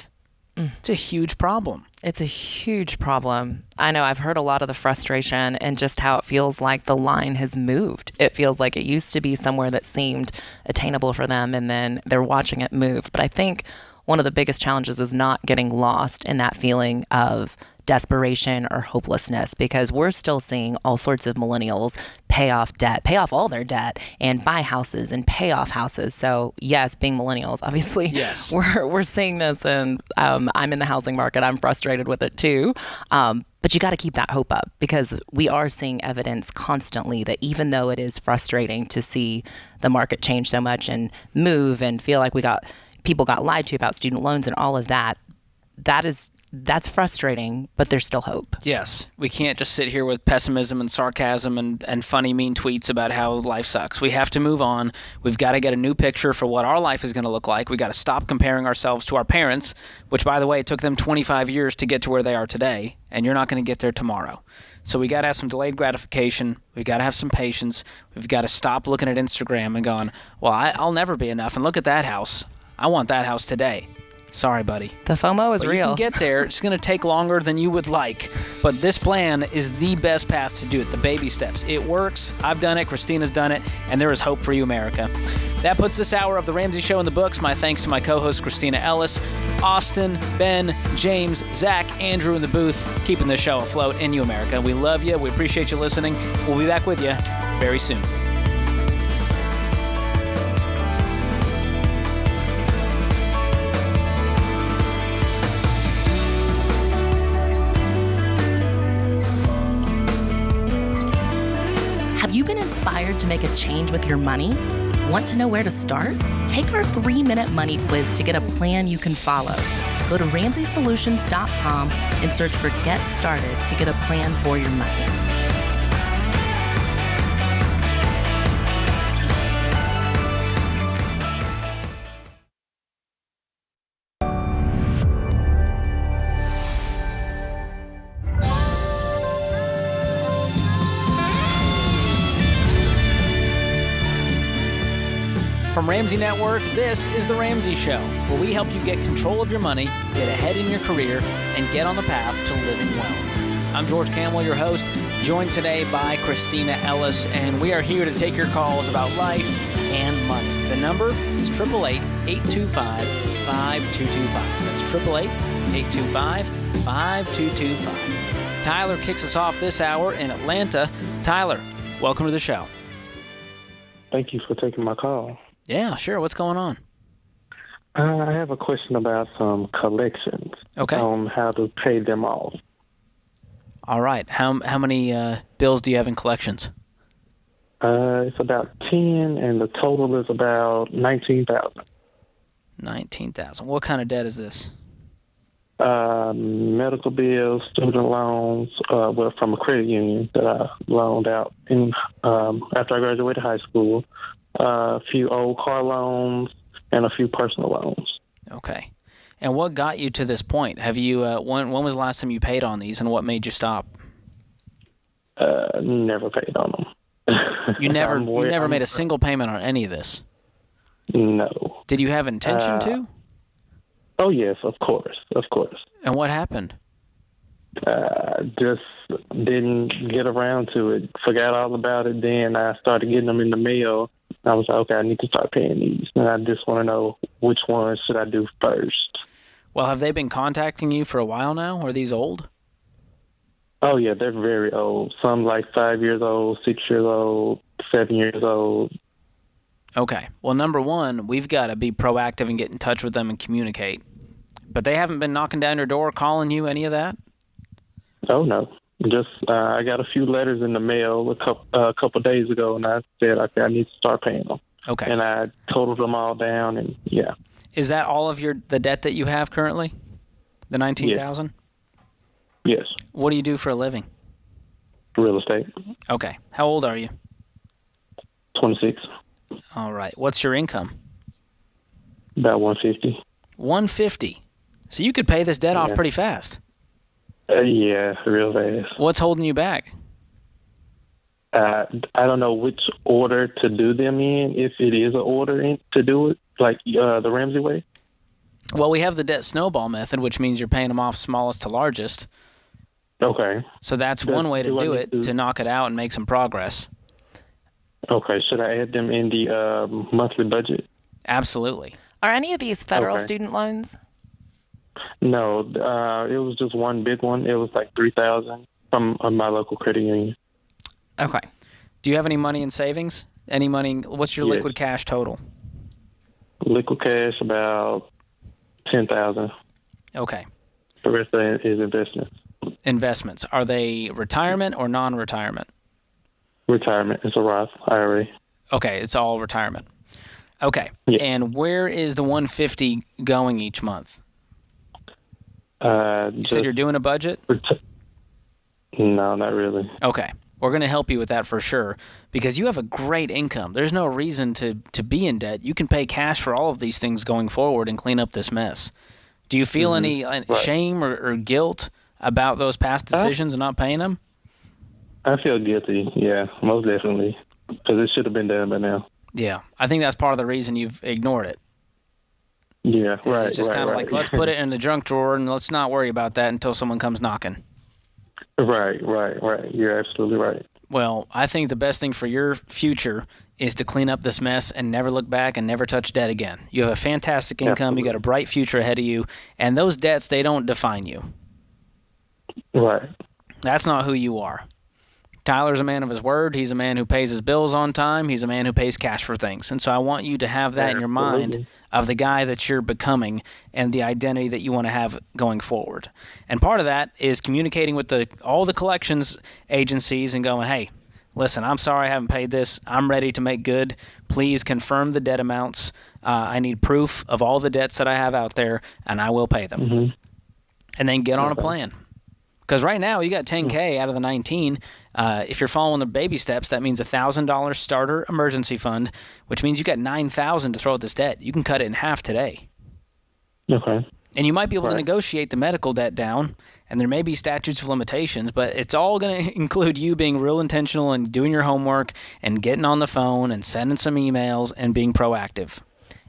It's a huge problem. It's a huge problem. I know I've heard a lot of the frustration and just how it feels like the line has moved. It feels like it used to be somewhere that seemed attainable for them, and then they're watching it move. But I think one of the biggest challenges is not getting lost in that feeling of desperation or hopelessness, because we're still seeing all sorts of millennials pay off debt, pay off all their debt, and buy houses and pay off houses. So yes, being millennials, obviously, yes, we're seeing this, and I'm in the housing market. I'm frustrated with it too. But you got to keep that hope up, because we are seeing evidence constantly that even though it is frustrating to see the market change so much and move and feel like people got lied to about student loans and all of that, that's frustrating, but there's still hope. Yes. We can't just sit here with pessimism and sarcasm and funny, mean tweets about how life sucks. We have to move on. We've got to get a new picture for what our life is going to look like. We got to stop comparing ourselves to our parents, which, by the way, it took them 25 years to get to where they are today, and you're not going to get there tomorrow. So we got to have some delayed gratification. We got to have some patience. We've got to stop looking at Instagram and going, well, I'll never be enough, and look at that house. I want that house today. Sorry, buddy. The FOMO is real. You can get there. It's going to take longer than you would like. But this plan is the best path to do it. The baby steps. It works. I've done it. Christina's done it. And there is hope for you, America. That puts this hour of The Ramsey Show in the books. My thanks to my co-hosts, Christina Ellis, Austin, Ben, James, Zach, Andrew in the booth, keeping this show afloat, and you, America. We love you. We appreciate you listening. We'll be back with you very soon. Have you been inspired to make a change with your money? Want to know where to start? Take our 3-minute money quiz to get a plan you can follow. Go to RamseySolutions.com and search for Get Started to get a plan for your money. From Ramsey Network, this is The Ramsey Show, where we help you get control of your money, get ahead in your career, and get on the path to living well. I'm George Campbell, your host, joined today by Christina Ellis, and we are here to take your calls about life and money. The number is 888-825-5225. That's 888-825-5225. Tyler kicks us off this hour in Atlanta. Tyler, welcome to the show. Thank you for taking my call. Yeah, sure. What's going on? I have a question about some collections. Okay. On how to pay them off. All right. How many bills do you have in collections? It's about 10, and the total is about $19,000. $19,000. What kind of debt is this? Medical bills, student loans, from a credit union that I loaned out after I graduated high school. A few old car loans and a few personal loans. Okay. And what got you to this point? Have you when was the last time you paid on these, and what made you stop? Never paid on them. You never made a single payment on any of this? No. Did you have intention to? Oh, yes, of course. And what happened? Just didn't get around to it. Forgot all about it. Then I started getting them in the mail. I was like, okay, I need to start paying these. And I just want to know which ones should I do first. Well, have they been contacting you for a while now? Are these old? Oh, yeah, they're very old. Some like 5 years old, 6 years old, 7 years old. Okay. Well, number one, we've got to be proactive and get in touch with them and communicate. But they haven't been knocking down your door, calling you, any of that? Oh, no. Just I got a few letters in the mail a couple days ago, and I said, okay, I need to start paying them. Okay. And I totaled them all down, and yeah. Is that all of the debt that you have currently? The $19,000? Yes. What do you do for a living? Real estate. Okay. How old are you? 26. All right. What's your income? About 150. 150. So you could pay this debt off pretty fast. Yeah, real fast. What's holding you back? I don't know which order to do them in, if it is an order to do it, like the Ramsey way. Well, we have the debt snowball method, which means you're paying them off smallest to largest. Okay. So that's one way to do it, to knock it out and make some progress. Okay. Should I add them in the monthly budget? Absolutely. Are any of these federal student loans? No, it was just one big one. It was like $3,000 from my local credit union. Okay. Do you have any money in savings? Any money? What's your liquid cash total? Liquid cash about $10,000. Okay. The rest of it is investments. Investments. Are they retirement or non-retirement? Retirement. It's a Roth IRA. Okay, it's all retirement. Okay. Yeah. And where is the $150 going each month? You said you're doing a budget? No, not really. Okay. We're going to help you with that for sure because you have a great income. There's no reason to be in debt. You can pay cash for all of these things going forward and clean up this mess. Do you feel any shame or guilt about those past decisions and not paying them? I feel guilty, yeah, most definitely, because it should have been done by now. Yeah, I think that's part of the reason you've ignored it. Yeah, right. It's just kind of like, let's put it in the junk drawer and let's not worry about that until someone comes knocking. Right. You're absolutely right. Well, I think the best thing for your future is to clean up this mess and never look back and never touch debt again. You have a fantastic income. Absolutely. You got a bright future ahead of you. And those debts, they don't define you. Right. That's not who you are. Tyler's a man of his word. He's a man who pays his bills on time. He's a man who pays cash for things. And so I want you to have that in your mind of the guy that you're becoming and the identity that you want to have going forward. And part of that is communicating with all the collections agencies and going, hey, listen, I'm sorry I haven't paid this. I'm ready to make good. Please confirm the debt amounts. I need proof of all the debts that I have out there, and I will pay them. Mm-hmm. And then get on a plan. Because right now you got $10K out of the 19. If you're following the baby steps, that means $1,000 starter emergency fund, which means you got $9,000 to throw at this debt. You can cut it in half today. Okay. And you might be able to negotiate the medical debt down, and there may be statutes of limitations, but it's all going to include you being real intentional and doing your homework and getting on the phone and sending some emails and being proactive.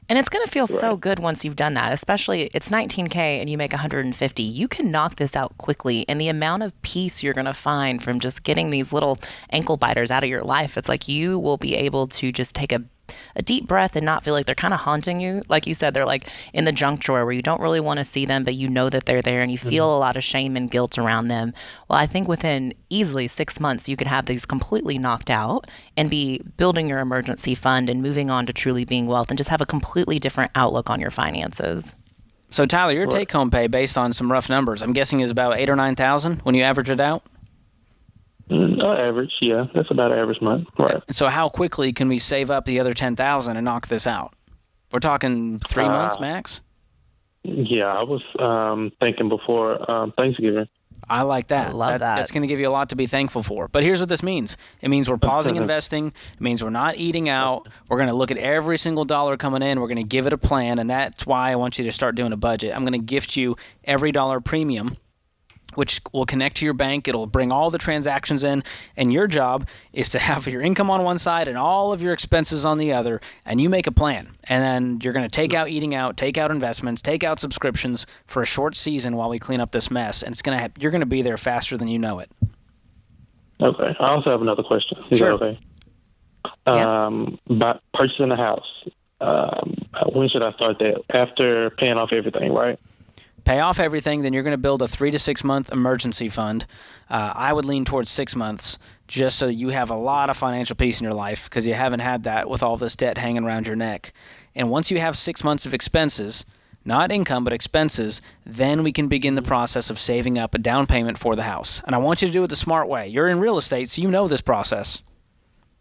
And it's going to feel so good once you've done that, especially it's $19K and you make $150. You can knock this out quickly. And the amount of peace you're going to find from just getting these little ankle biters out of your life, it's like you will be able to just take a deep breath and not feel like they're kind of haunting you. Like you said, they're like in the junk drawer where you don't really want to see them, but you know that they're there and you feel a lot of shame and guilt around them. Well, I think within easily 6 months, you could have these completely knocked out and be building your emergency fund and moving on to truly being wealth and just have a completely different outlook on your finances. So Tyler, your take-home pay based on some rough numbers, I'm guessing is about $8,000 or $9,000 when you average it out? Average, yeah. That's about average month. Right. So how quickly can we save up the other $10,000 and knock this out? We're talking 3 months max? Yeah, I was thinking before Thanksgiving. I like that. I love that. That's going to give you a lot to be thankful for. But here's what this means. It means we're pausing investing. It means we're not eating out. We're going to look at every single dollar coming in. We're going to give it a plan, and that's why I want you to start doing a budget. I'm going to gift you every dollar premium which will connect to your bank. It'll bring all the transactions in, and your job is to have your income on one side and all of your expenses on the other, and you make a plan. And then you're going to take out eating out, take out investments, take out subscriptions for a short season while we clean up this mess, and you're going to be there faster than you know it. Okay. I also have another question. Is Sure. that okay? By purchasing a house, when should I start that? After paying off everything, right? Pay off everything, then you're going to build a 3 to 6 month emergency fund. I would lean towards 6 months just so that you have a lot of financial peace in your life, because you haven't had that with all this debt hanging around your neck. And once you have 6 months of expenses, not income but expenses, then we can begin the process of saving up a down payment for the house. And I want you to do it the smart way. You're in real estate, so you know this process.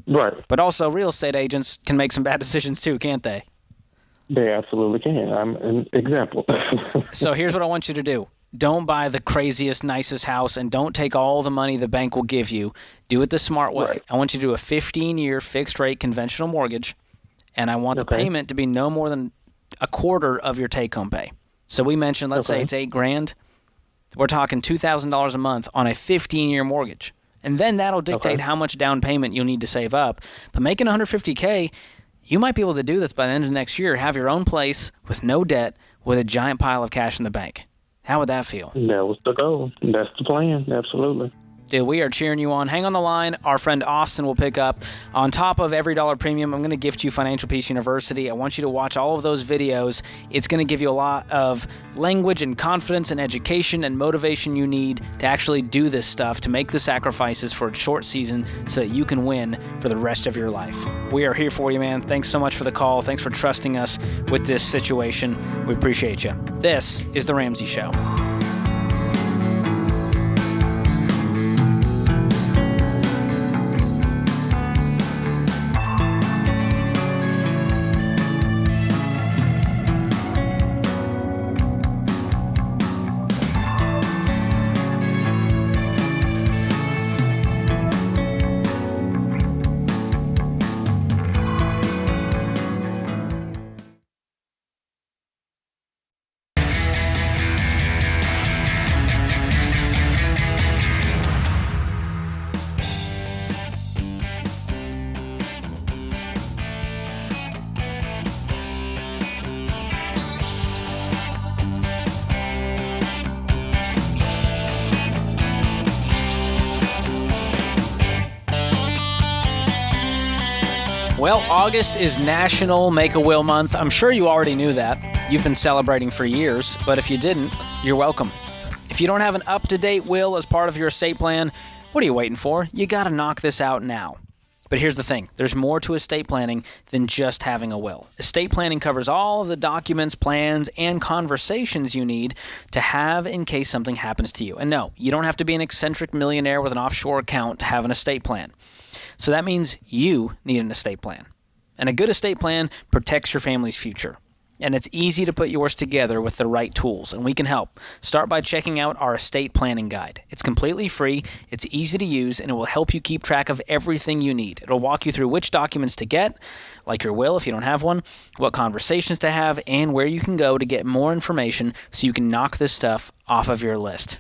Right. But also, real estate agents can make some bad decisions too, can't they? They absolutely can. I'm an example. So here's what I want you to do. Don't buy the craziest, nicest house, and don't take all the money the bank will give you. Do it the smart way. Right. I want you to do a 15-year fixed-rate conventional mortgage, and I want the payment to be no more than a quarter of your take-home pay. So we mentioned, let's say it's $8,000. We're talking $2,000 a month on a 15-year mortgage. And then that'll dictate how much down payment you'll need to save up. But making $150K, you might be able to do this by the end of next year, have your own place with no debt, with a giant pile of cash in the bank. How would that feel? That was the goal. That's the plan. Absolutely. Dude, we are cheering you on. Hang on the line. Our friend Austin will pick up. On top of every dollar premium, I'm going to gift you Financial Peace University. I want you to watch all of those videos. It's going to give you a lot of language and confidence and education and motivation you need to actually do this stuff, to make the sacrifices for a short season so that you can win for the rest of your life. We are here for you, man. Thanks so much for the call. Thanks for trusting us with this situation. We appreciate you. This is The Ramsey Show. Well, August is National Make-A-Will Month. I'm sure you already knew that. You've been celebrating for years, but if you didn't, you're welcome. If you don't have an up-to-date will as part of your estate plan, what are you waiting for? You got to knock this out now. But here's the thing. There's more to estate planning than just having a will. Estate planning covers all of the documents, plans, and conversations you need to have in case something happens to you. And no, you don't have to be an eccentric millionaire with an offshore account to have an estate plan. So that means you need an estate plan. And a good estate plan protects your family's future. And it's easy to put yours together with the right tools, and we can help. Start by checking out our estate planning guide. It's completely free, it's easy to use, and it will help you keep track of everything you need. It'll walk you through which documents to get, like your will if you don't have one, what conversations to have, and where you can go to get more information so you can knock this stuff off of your list.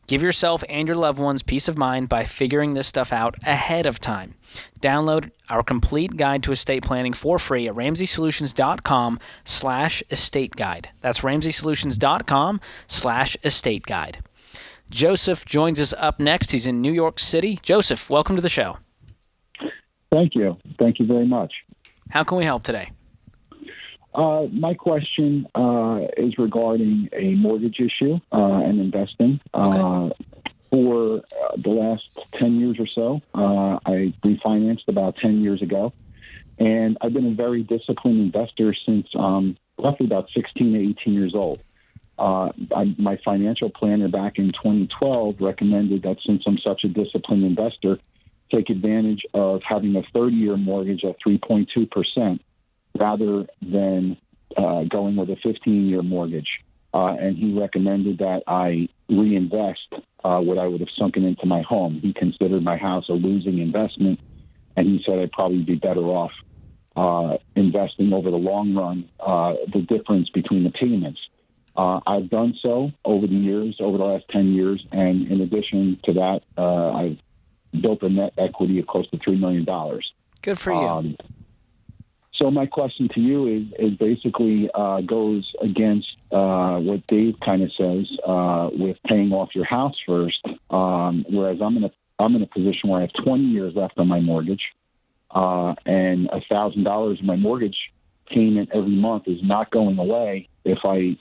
Give yourself and your loved ones peace of mind by figuring this stuff out ahead of time. Download our complete guide to estate planning for free at RamseySolutions.com/estate guide. That's RamseySolutions.com/estate guide. Joseph joins us up next. He's in New York City. Joseph, welcome to the show. Thank you. Thank you very much. How can we help today? My question is regarding a mortgage issue and investing. For the last 10 years or so, I refinanced about 10 years ago, and I've been a very disciplined investor since roughly about 16 to 18 years old. My financial planner back in 2012 recommended that since I'm such a disciplined investor, take advantage of having a 30-year mortgage at 3.2%. rather than going with a 15-year mortgage. And he recommended that I reinvest what I would have sunken into my home. He considered my house a losing investment, and he said I'd probably be better off investing over the long run, the difference between the payments. I've done so over the last 10 years, and in addition to that, I've built a net equity of close to $3 million. Good for you. So my question to you is basically goes against what Dave kind of says with paying off your house first, whereas I'm in a position where I have 20 years left on my mortgage, and $1,000 of my mortgage payment every month is not going away if I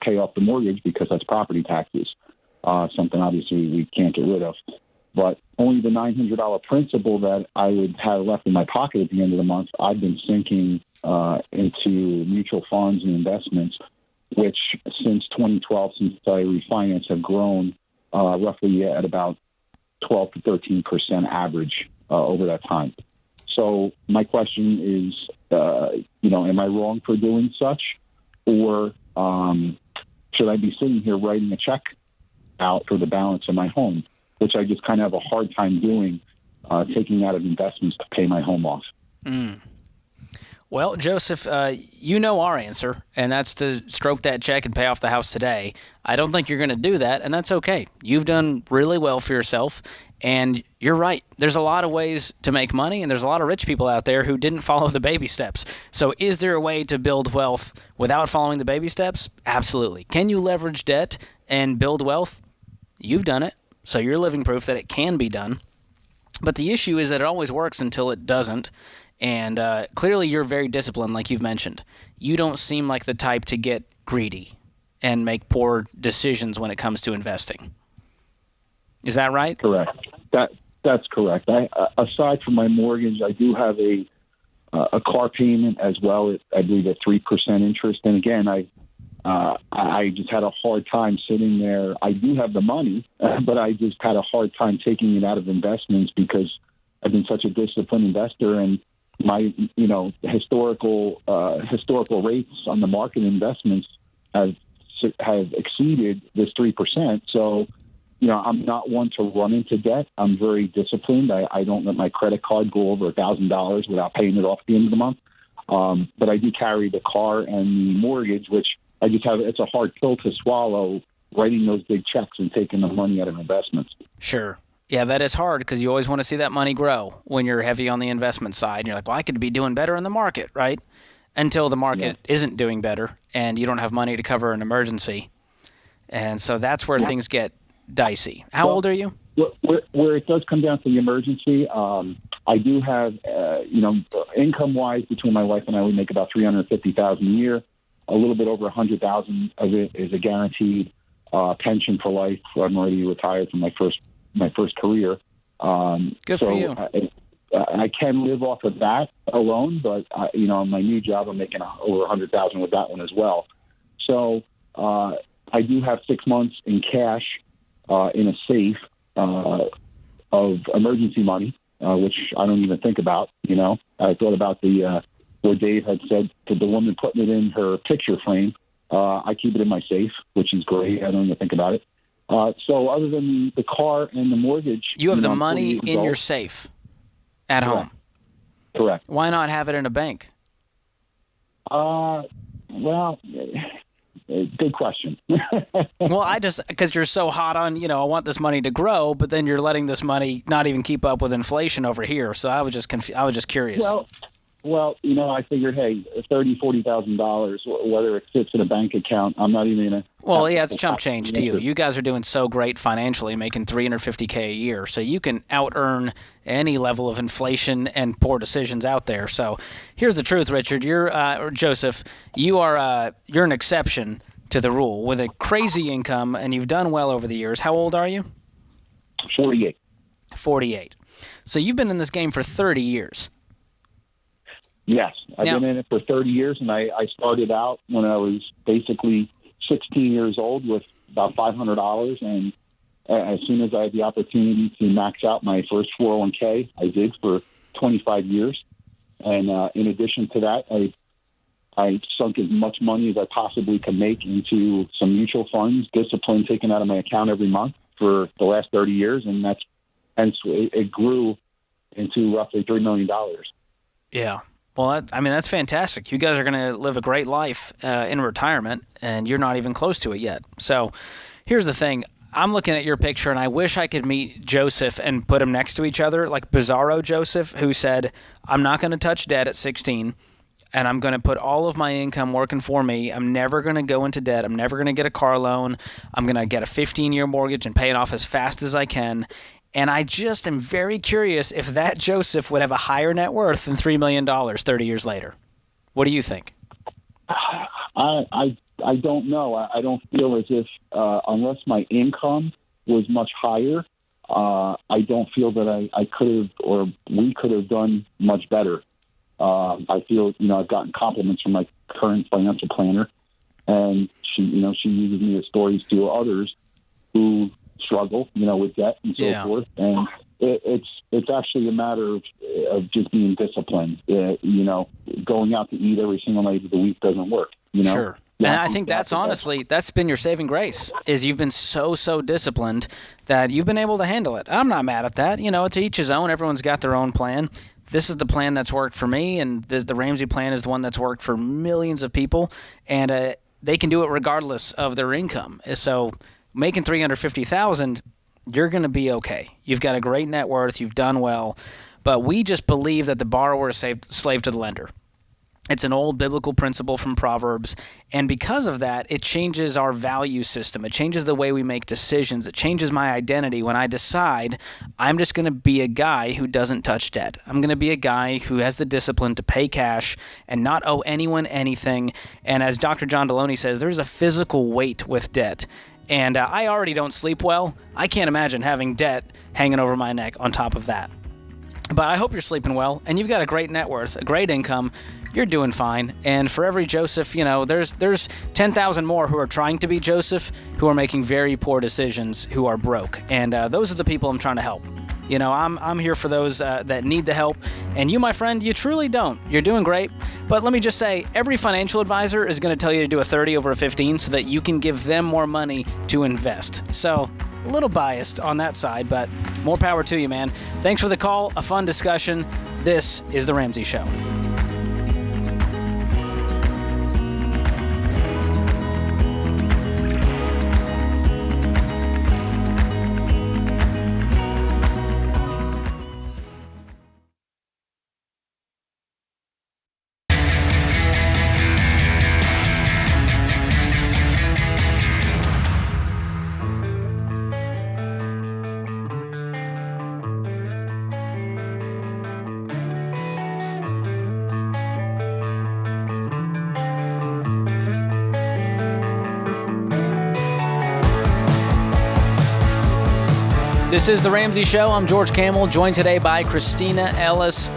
pay off the mortgage, because that's property taxes, something obviously we can't get rid of. But only the $900 principal that I would have left in my pocket at the end of the month, I've been sinking into mutual funds and investments, which since 2012, since I refinanced, have grown roughly at about 12 to 13% average over that time. So my question is, am I wrong for doing such, or should I be sitting here writing a check out for the balance of my home, which I just kind of have a hard time doing, taking out of investments to pay my home off? Well, Joseph, you know our answer, and that's to stroke that check and pay off the house today. I don't think you're going to do that, and that's okay. You've done really well for yourself, and you're right. There's a lot of ways to make money, and there's a lot of rich people out there who didn't follow the baby steps. So is there a way to build wealth without following the baby steps? Absolutely. Can you leverage debt and build wealth? You've done it, so you're living proof that it can be done. But the issue is that it always works until it doesn't. And clearly you're very disciplined, like you've mentioned. You don't seem like the type to get greedy and make poor decisions when it comes to investing. Is that right? Correct. That's correct. Aside from my mortgage, I do have a car payment as well. I believe at 3% interest. And again, I just had a hard time sitting there. I do have the money, but I just had a hard time taking it out of investments because I've been such a disciplined investor, and my historical rates on the market investments have exceeded this 3%. So, I'm not one to run into debt. I'm very disciplined. I don't let my credit card go over $1,000 without paying it off at the end of the month. But I do carry the car and the mortgage, which I just have. It's a hard pill to swallow, writing those big checks and taking the money out of investments. Sure. Yeah, that is hard because you always want to see that money grow when you're heavy on the investment side. And you're like, well, I could be doing better in the market, right? Until the market isn't doing better and you don't have money to cover an emergency. And so that's where things get dicey. How old are you? Where it does come down to the emergency, I do have, income-wise, between my wife and I, we make about $350,000 a year. A little bit over $100,000 of it is a guaranteed pension for life. I'm already retired from my first career. Good for you. I can live off of that alone, but on my new job, I'm making over $100,000 with that one as well. So I do have 6 months in cash in a safe of emergency money, which I don't even think about. I thought about where Dave had said to the woman putting it in her picture frame. I keep it in my safe, which is great. I don't even think about it. So other than the car and the mortgage... You have the money in your safe at home? Correct. Why not have it in a bank? Well, good question. Well, because you're so hot on, I want this money to grow, but then you're letting this money not even keep up with inflation over here. So I was just curious. Well, I figured, hey, $30,000, $40,000, whether it sits in a bank account, I'm not even going to... Well, yeah, it's chump change to you. You guys are doing so great financially, making $350K a year, so you can out-earn any level of inflation and poor decisions out there. So here's the truth, Richard. Or Joseph, you're an exception to the rule with a crazy income, and you've done well over the years. How old are you? 48. 48. So you've been in this game for 30 years. Yes, I've been in it for 30 years, and I started out when I was basically 16 years old with about $500, and as soon as I had the opportunity to max out my first 401k, I did for 25 years. And in addition to that, I sunk as much money as I possibly could make into some mutual funds, discipline taken out of my account every month for the last 30 years, and hence it grew into roughly $3 million. Yeah. Well, that's fantastic. You guys are going to live a great life in retirement, and you're not even close to it yet. So here's the thing. I'm looking at your picture, and I wish I could meet Joseph and put them next to each other, like Bizarro Joseph, who said, I'm not going to touch debt at 16, and I'm going to put all of my income working for me. I'm never going to go into debt. I'm never going to get a car loan. I'm going to get a 15-year mortgage and pay it off as fast as I can. And I just am very curious if that Joseph would have a higher net worth than $3 million 30 years later. What do you think? I don't know. I don't feel as if, unless my income was much higher, I don't feel that I could have or we could have done much better. I feel, I've gotten compliments from my current financial planner, and she uses me as stories to others who struggle, with debt and so forth. And it's actually a matter of just being disciplined. Going out to eat every single night of the week doesn't work. Sure. And I think that's been your saving grace, is you've been so disciplined that you've been able to handle it. I'm not mad at that. To each his own. Everyone's got their own plan. This is the plan that's worked for me, and the Ramsey plan is the one that's worked for millions of people, and they can do it regardless of their income. So making $350,000, you're going to be okay. You've got a great net worth. You've done well. But we just believe that the borrower is slave to the lender. It's an old biblical principle from Proverbs, and because of that, it changes our value system. It changes the way we make decisions. It changes my identity when I decide I'm just going to be a guy who doesn't touch debt. I'm going to be a guy who has the discipline to pay cash and not owe anyone anything. And as Dr. John Deloney says, there's a physical weight with debt. And I already don't sleep well. I can't imagine having debt hanging over my neck on top of that. But I hope you're sleeping well, and you've got a great net worth, a great income. You're doing fine. And for every Joseph, there's 10,000 more who are trying to be Joseph, who are making very poor decisions, who are broke. And those are the people I'm trying to help. I'm here for those that need the help. And you, my friend, you truly don't. You're doing great. But let me just say, every financial advisor is going to tell you to do a 30 over a 15 so that you can give them more money to invest. So a little biased on that side, but more power to you, man. Thanks for the call. A fun discussion. This is The Ramsey Show. This is The Ramsey Show. I'm George Camel, joined today by Christina Ellis.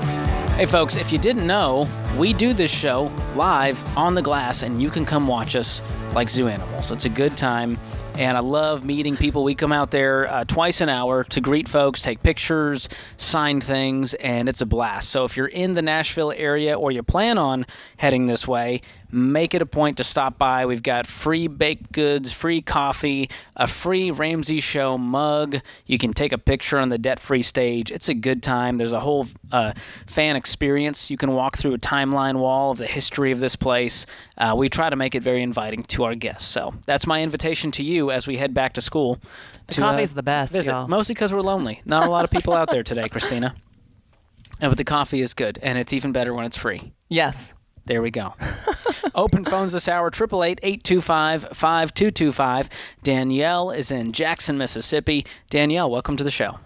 Hey, folks, if you didn't know, we do this show live on the glass, and you can come watch us like zoo animals. It's a good time, and I love meeting people. We come out there twice an hour to greet folks, take pictures, sign things, and it's a blast. So if you're in the Nashville area or you plan on heading this way, make it a point to stop by. We've got free baked goods, free coffee, a free Ramsey Show mug. You can take a picture on the debt-free stage. It's a good time. There's a whole fan experience. You can walk through a timeline wall of the history of this place. We try to make it very inviting to our guests. So that's my invitation to you as we head back to school. The coffee's the best, visit. Y'all. Mostly because we're lonely. Not a lot of people out there today, Christina. But the coffee is good, and it's even better when it's free. Yes. There we go. Open phones this hour, 888-825-5225. Danielle is in Jackson, Mississippi. Danielle, welcome to the show.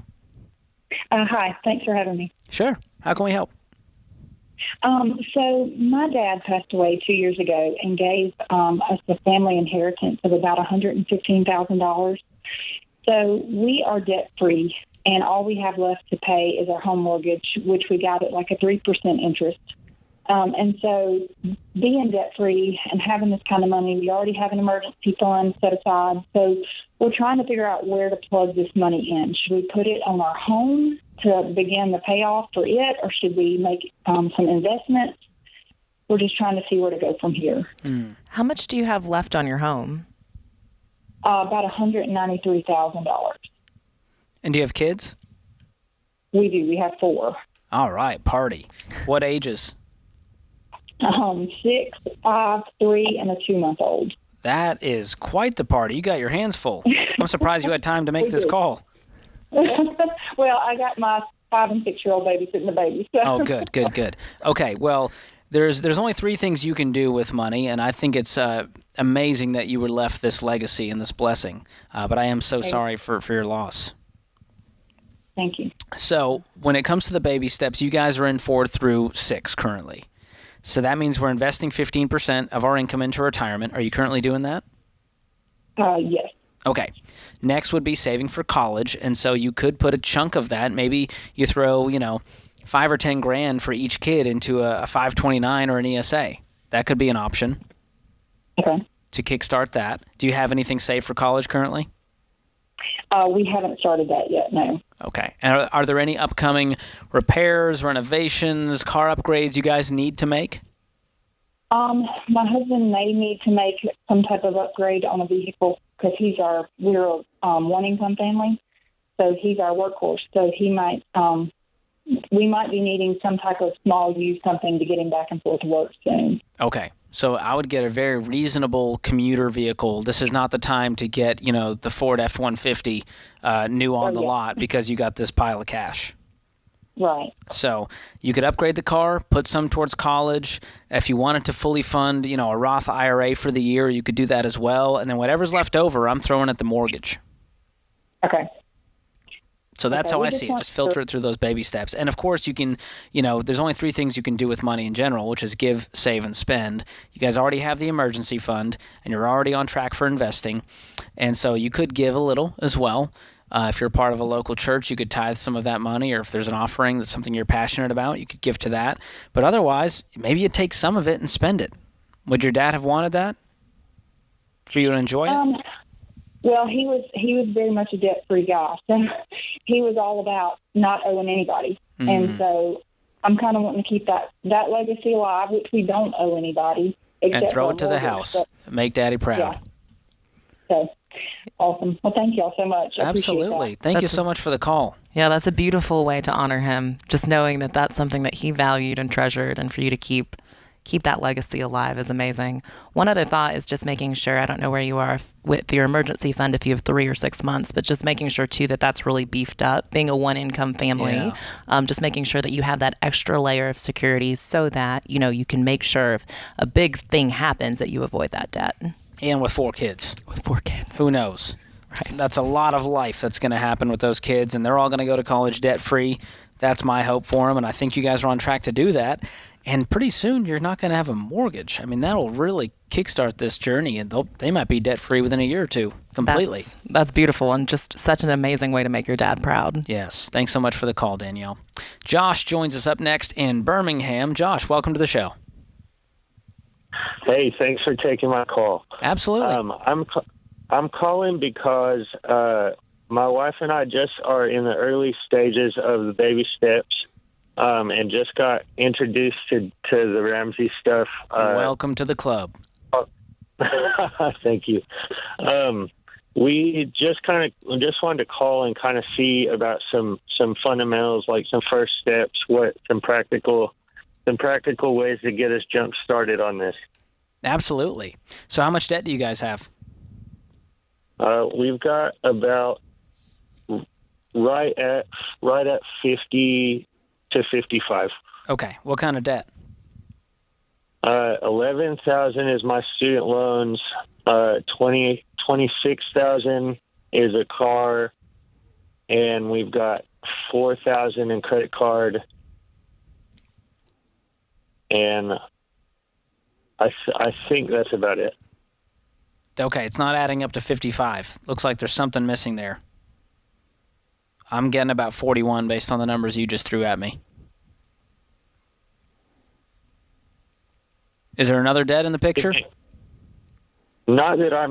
Hi, thanks for having me. Sure. How can we help? So my dad passed away 2 years ago and gave us a family inheritance of about $115,000. So we are debt-free, and all we have left to pay is our home mortgage, which we got at like a 3% interest. And so being debt-free and having this kind of money, we already have an emergency fund set aside. So we're trying to figure out where to plug this money in. Should we put it on our home to begin the payoff for it, or should we make some investments? We're just trying to see where to go from here. How much do you have left on your home? About $193,000. And do you have kids? We do. We have 4. All right. Party. What ages? 6, 5, 3, and a 2-month-old. That is quite the party. You got your hands full. I'm surprised you had time to make this call. Well, I got my 5 and 6-year-old babysitting the baby. So. Oh, good. Okay, well, there's only 3 things you can do with money, and I think it's amazing that you were left this legacy and this blessing. But I am so sorry for your loss. Thank you. So when it comes to the baby steps, you guys are in 4 through 6 currently. So that means we're investing 15% of our income into retirement. Are you currently doing that? Yes. Okay. Next would be saving for college, and so you could put a chunk of that. Maybe you throw, $5 or $10 grand for each kid into a 529 or an ESA. That could be an option. Okay. To kickstart that. Do you have anything saved for college currently? We haven't started that yet, no. Okay. And are there any upcoming repairs, renovations, car upgrades you guys need to make? My husband may need to make some type of upgrade on a vehicle because we're a one-income family, so he's our workhorse. So he might, we might be needing some type of small used something to get him back and forth to work soon. Okay. So I would get a very reasonable commuter vehicle. This is not the time to get, the Ford F-150 new on the lot because you got this pile of cash. Right. So you could upgrade the car, put some towards college. If you wanted to fully fund, a Roth IRA for the year, you could do that as well. And then whatever's left over, I'm throwing at the mortgage. Okay. So that's how I see it. Just filter it through those baby steps. And, of course, you can, there's only 3 things you can do with money in general, which is give, save, and spend. You guys already have the emergency fund, and you're already on track for investing. And so you could give a little as well. If you're part of a local church, you could tithe some of that money, or if there's an offering that's something you're passionate about, you could give to that. But otherwise, maybe you take some of it and spend it. Would your dad have wanted that for you to enjoy it? Well, he was very much a debt-free guy. So he was all about not owing anybody. Mm-hmm. And so I'm kind of wanting to keep that legacy alive, which we don't owe anybody. And throw it to the house. Make Daddy proud. Yeah. So, awesome. Well, thank you all so much. I Absolutely. Thank you so much for the call. Yeah, that's a beautiful way to honor him, just knowing that that's something that he valued and treasured, and for you to keep that legacy alive is amazing. One other thought is just making sure, I don't know where you are with your emergency fund if you have 3 or 6 months, but just making sure too that that's really beefed up. Being a one-income family, just making sure that you have that extra layer of security so that, you can make sure if a big thing happens that you avoid that debt. And with 4 kids. With 4 kids. Who knows? Right. That's a lot of life that's going to happen with those kids, and they're all going to go to college debt-free. That's my hope for them, and I think you guys are on track to do that. And pretty soon, you're not going to have a mortgage. I mean, that'll really kickstart this journey, and they might be debt-free within a year or 2 completely. That's beautiful, and just such an amazing way to make your dad proud. Yes. Thanks so much for the call, Danielle. Josh joins us up next in Birmingham. Josh, welcome to the show. Hey, thanks for taking my call. Absolutely. I'm calling because my wife and I just are in the early stages of the baby steps. And just got introduced to the Ramsey stuff. Welcome to the club. Thank you. We just wanted to call and kind of see about some fundamentals, like some first steps, some practical ways to get us jump started on this. Absolutely. So, how much debt do you guys have? We've got about right at 50 to 55. Okay. What kind of debt? 11,000 is my student loans. 26,000 is a car, and we've got 4,000 in credit card. And I think that's about it. Okay, it's not adding up to 55. Looks like there's something missing there. I'm getting about 41 based on the numbers you just threw at me. Is there another debt in the picture? Not that I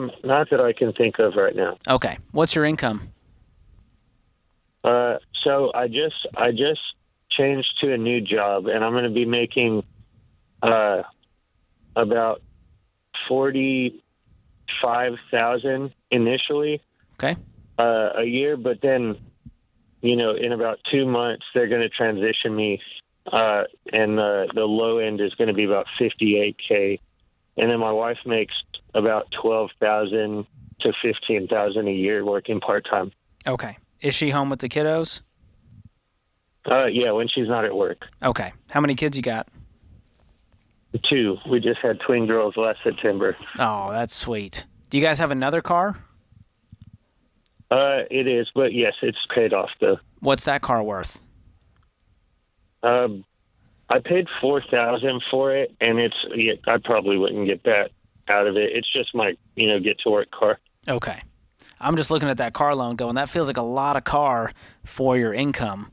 can think of right now. Okay. What's your income? So I just changed to a new job, and I'm going to be making about 45,000 initially. Okay. A year, but then, in about 2 months, they're going to transition me and the low end is going to be about $58K. And then my wife makes about $12,000 to $15,000 a year working part-time. Okay. Is she home with the kiddos? Yeah, when she's not at work. Okay. How many kids you got? 2. We just had twin girls last September. Oh, that's sweet. Do you guys have another car? It is, but yes, it's paid off though. What's that car worth? I paid $4,000 for it, and I probably wouldn't get that out of it. It's just my, get to work car. Okay. I'm just looking at that car loan going, that feels like a lot of car for your income.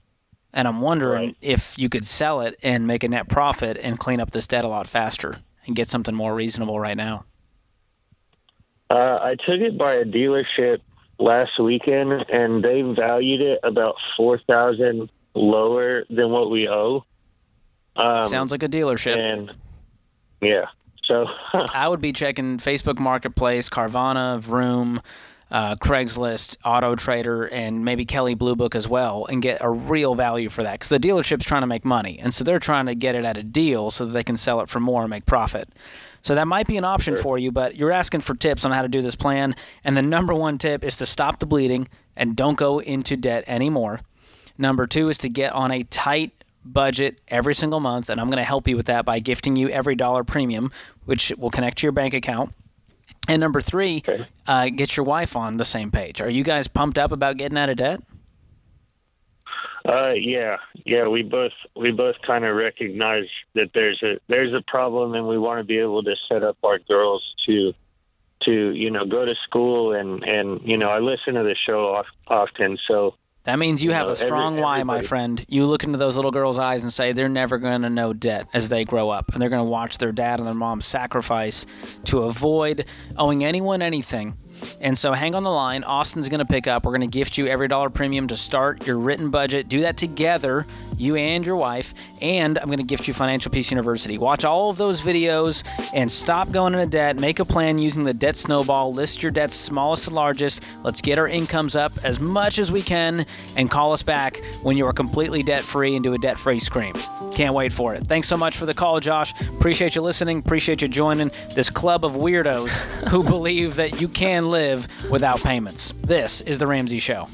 And I'm wondering if you could sell it and make a net profit and clean up this debt a lot faster and get something more reasonable right now. I took it by a dealership last weekend, and they valued it about $4,000 lower than what we owe. Sounds like a dealership. And yeah, so I would be checking Facebook Marketplace, Carvana, Vroom, Craigslist, Auto Trader, and maybe Kelley Blue Book as well, and get a real value for that, because the dealership's trying to make money, and so they're trying to get it at a deal so that they can sell it for more and make profit. So that might be an option for you, but you're asking for tips on how to do this plan, and the number one tip is to stop the bleeding and don't go into debt anymore. Number 2 is to get on a tight budget every single month, and I'm going to help you with that by gifting you every dollar premium, which will connect to your bank account. And number 3, get your wife on the same page. Are you guys pumped up about getting out of debt? Yeah. We both kind of recognize that there's a problem, and we want to be able to set up our girls to go to school, and I listen to the show often, so. That means you have a strong why, my friend. You look into those little girls' eyes and say they're never going to know debt as they grow up, and they're going to watch their dad and their mom sacrifice to avoid owing anyone anything. And so hang on the line. Austin's going to pick up. We're going to gift you every dollar premium to start your written budget. Do that together, you and your wife. And I'm going to gift you Financial Peace University. Watch all of those videos and stop going into debt. Make a plan using the debt snowball. List your debts smallest to largest. Let's get our incomes up as much as we can, and call us back when you are completely debt-free and do a debt-free scream. Can't wait for it. Thanks so much for the call, Josh. Appreciate you listening. Appreciate you joining this club of weirdos who believe that you can live without payments. This is The Ramsey Show.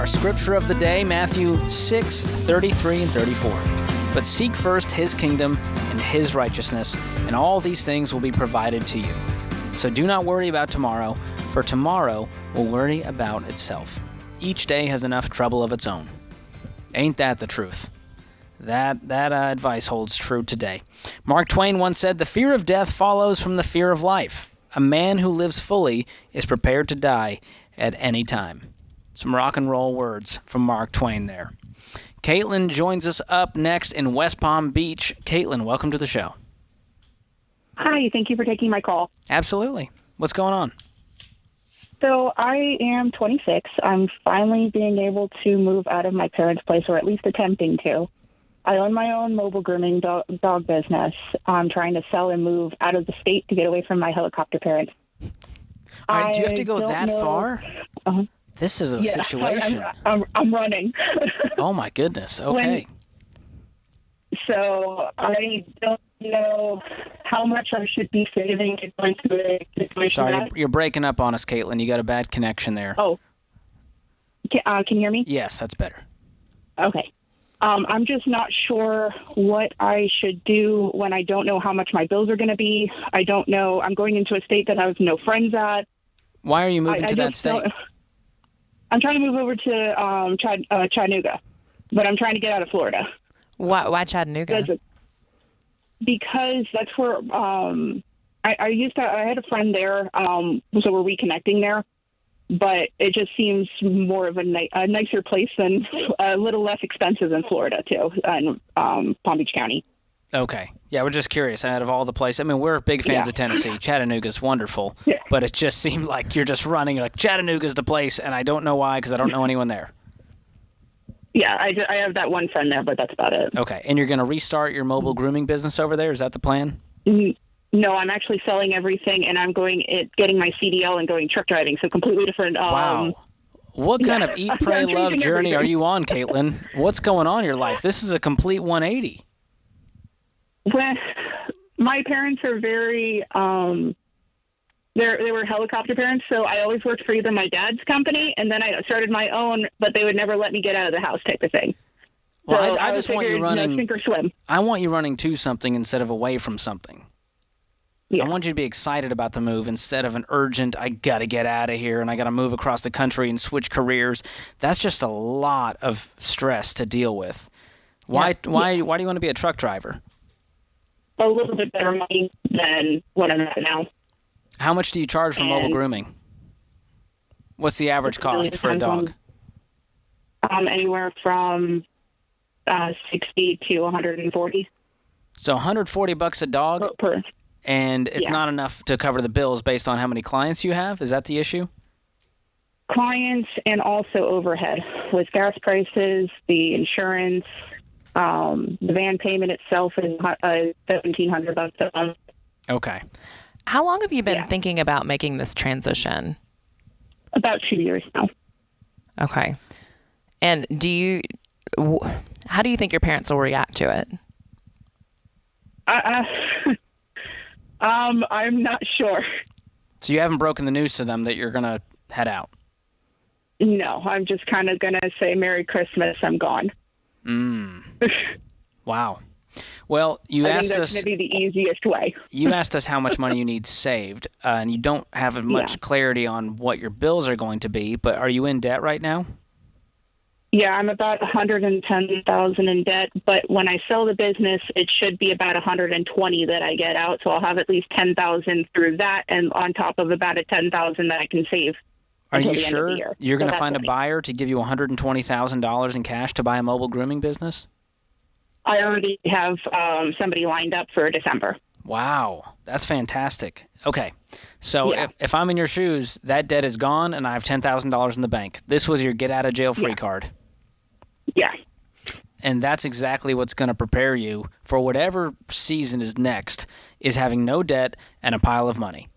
Scripture of the day, Matthew 6:33 and 34. But seek first his kingdom and his righteousness, and all these things will be provided to you. So do not worry about tomorrow, for tomorrow will worry about itself. Each day has enough trouble of its own. Ain't that the truth? That advice holds true today. Mark Twain once said, "The fear of death follows from the fear of life. A man who lives fully is prepared to die at any time." Some rock and roll words from Mark Twain there. Caitlin joins us up next in West Palm Beach. Caitlin, welcome to the show. Hi, thank you for taking my call. Absolutely. What's going on? So I am 26. I'm finally being able to move out of my parents' place, or at least attempting to. I own my own mobile grooming dog business. I'm trying to sell and move out of the state to get away from my helicopter parents. All right, do you have to go that far? Uh-huh. This is a situation. I'm running. Oh, my goodness. Okay. So I don't know how much I should be saving to go into a situation. Sorry, you're breaking up on us, Caitlin. You got a bad connection there. Oh. Can you hear me? Yes, that's better. Okay. I'm just not sure what I should do when I don't know how much my bills are going to be. I don't know. I'm going into a state that I have no friends at. Why are you moving to that state? I'm trying to move over to Chattanooga, but I'm trying to get out of Florida. Why Chattanooga? Because that's where I had a friend there, so we're reconnecting there. But it just seems more of a nicer place than a little less expensive than Florida too, in Palm Beach County. Okay. Yeah, we're just curious. Out of all the places, I mean, we're big fans of Tennessee. Chattanooga's wonderful, but it just seemed like you're just running like Chattanooga's the place, and I don't know why because I don't know anyone there. Yeah, I have that one friend there, but that's about it. Okay, and you're going to restart your mobile grooming business over there? Is that the plan? No, I'm actually selling everything, and I'm getting my CDL and going truck driving, so completely different. Wow. What kind of eat, pray, love journey are you on, Caitlin? What's going on in your life? This is a complete 180. Well, my parents are very, they were helicopter parents, so I always worked for either my dad's company, and then I started my own, but they would never let me get out of the house type of thing. Well, so I just want you running, sink or swim. I want you running to something instead of away from something. Yeah. I want you to be excited about the move instead of an urgent, I got to get out of here and I got to move across the country and switch careers. That's just a lot of stress to deal with. Why do you want to be a truck driver? A little bit better money than what I'm at now. How much do you charge for mobile grooming? What's the average cost for a dog? Anywhere from 60 to 140. So $140 a dog, and it's not enough to cover the bills based on how many clients you have? Is that the issue? Clients and also overhead with gas prices, the insurance. The van payment itself is $1,700 a month. Okay. How long have you been thinking about making this transition? About 2 years now. Okay. And how do you think your parents will react to it? I'm not sure. So you haven't broken the news to them that you're going to head out? No, I'm just kind of going to say Merry Christmas, I'm gone. Wow. Well, you asked us. I think that's going to be the easiest way. You asked us how much money you need saved, and you don't have much clarity on what your bills are going to be. But are you in debt right now? Yeah, I'm about $110,000 in debt. But when I sell the business, it should be about $120,000 that I get out. So I'll have at least $10,000 through that, and on top of about $10,000 that I can save. Are you sure you're going to find a buyer to give you $120,000 in cash to buy a mobile grooming business? I already have somebody lined up for December. Wow, that's fantastic. Okay, so if I'm in your shoes, that debt is gone and I have $10,000 in the bank. This was your get-out-of-jail-free card. Yeah. And that's exactly what's going to prepare you for whatever season is next, is having no debt and a pile of money,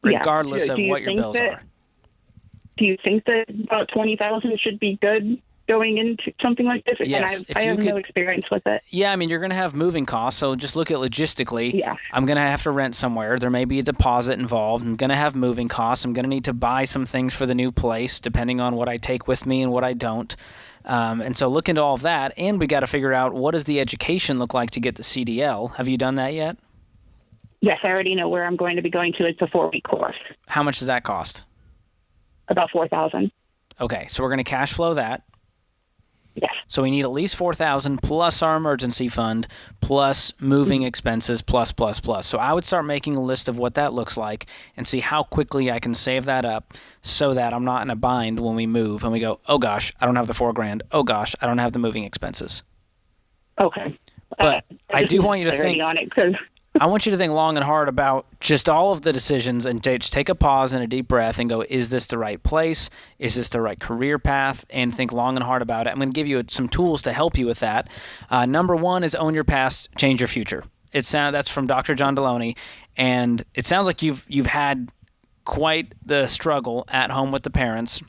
regardless of what your bills are. Do you think that about $20,000 should be good going into something like this? Yes. And I have no experience with it. Yeah, I mean, you're going to have moving costs, so just look at logistically. Yeah. I'm going to have to rent somewhere. There may be a deposit involved. I'm going to have moving costs. I'm going to need to buy some things for the new place, depending on what I take with me and what I don't. And so look into all of that, and we got to figure out what does the education look like to get the CDL. Have you done that yet? Yes, I already know where I'm going to be going to. It's a 4-week course. How much does that cost? About $4,000. Okay, so we're going to cash flow that. Yes. So we need at least $4,000 plus our emergency fund, plus moving expenses, plus. So I would start making a list of what that looks like and see how quickly I can save that up so that I'm not in a bind when we move and we go, oh gosh, I don't have the $4,000. Oh gosh, I don't have the moving expenses. Okay. But I do want you to think. On it 'cause I want you to think long and hard about just all of the decisions and just take a pause and a deep breath and go, is this the right place? Is this the right career path? And think long and hard about it. I'm going to give you some tools to help you with that. Number one is own your past, change your future. That's from Dr. John Deloney. And it sounds like you've had quite the struggle at home with the parents.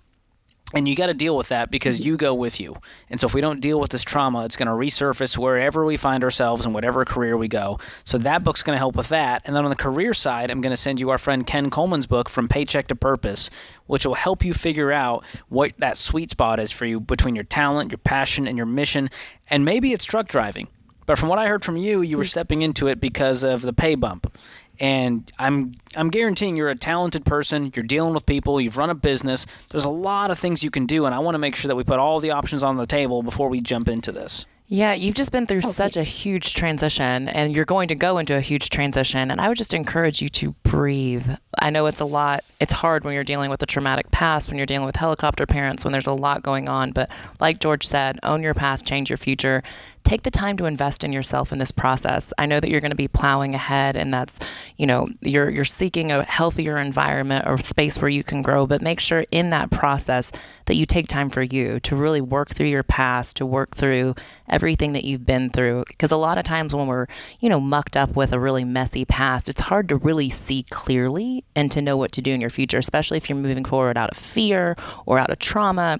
And you got to deal with that because you go with you. And so if we don't deal with this trauma, it's going to resurface wherever we find ourselves and whatever career we go. So that book's going to help with that. And then on the career side, I'm going to send you our friend Ken Coleman's book, From Paycheck to Purpose, which will help you figure out what that sweet spot is for you between your talent, your passion, and your mission. And maybe it's truck driving. But from what I heard from you, you were stepping into it because of the pay bump. And I'm guaranteeing you're a talented person. You're dealing with people. You've run a business. There's a lot of things you can do, and I want to make sure that we put all the options on the table before we jump into this. Yeah, you've just been through such a huge transition, and you're going to go into a huge transition, and I would just encourage you to breathe. I know it's a lot. It's hard when you're dealing with a traumatic past, when you're dealing with helicopter parents, when there's a lot going on, but like George said, own your past, change your future. Take the time to invest in yourself in this process. I know that you're going to be plowing ahead, and that's, you're seeking a healthier environment or space where you can grow, but make sure in that process that you take time for you to really work through your past, to work through everything that you've been through. Because a lot of times when we're, mucked up with a really messy past, it's hard to really see clearly and to know what to do in your future, especially if you're moving forward out of fear or out of trauma.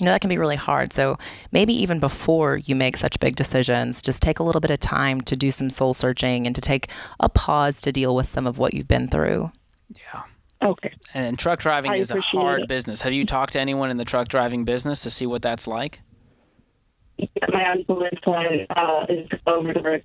That can be really hard. So maybe even before you make such big decisions, just take a little bit of time to do some soul searching and to take a pause to deal with some of what you've been through. Yeah. Okay. And truck driving is a hard business. Have you talked to anyone in the truck driving business to see what that's like? My uncle is over the road.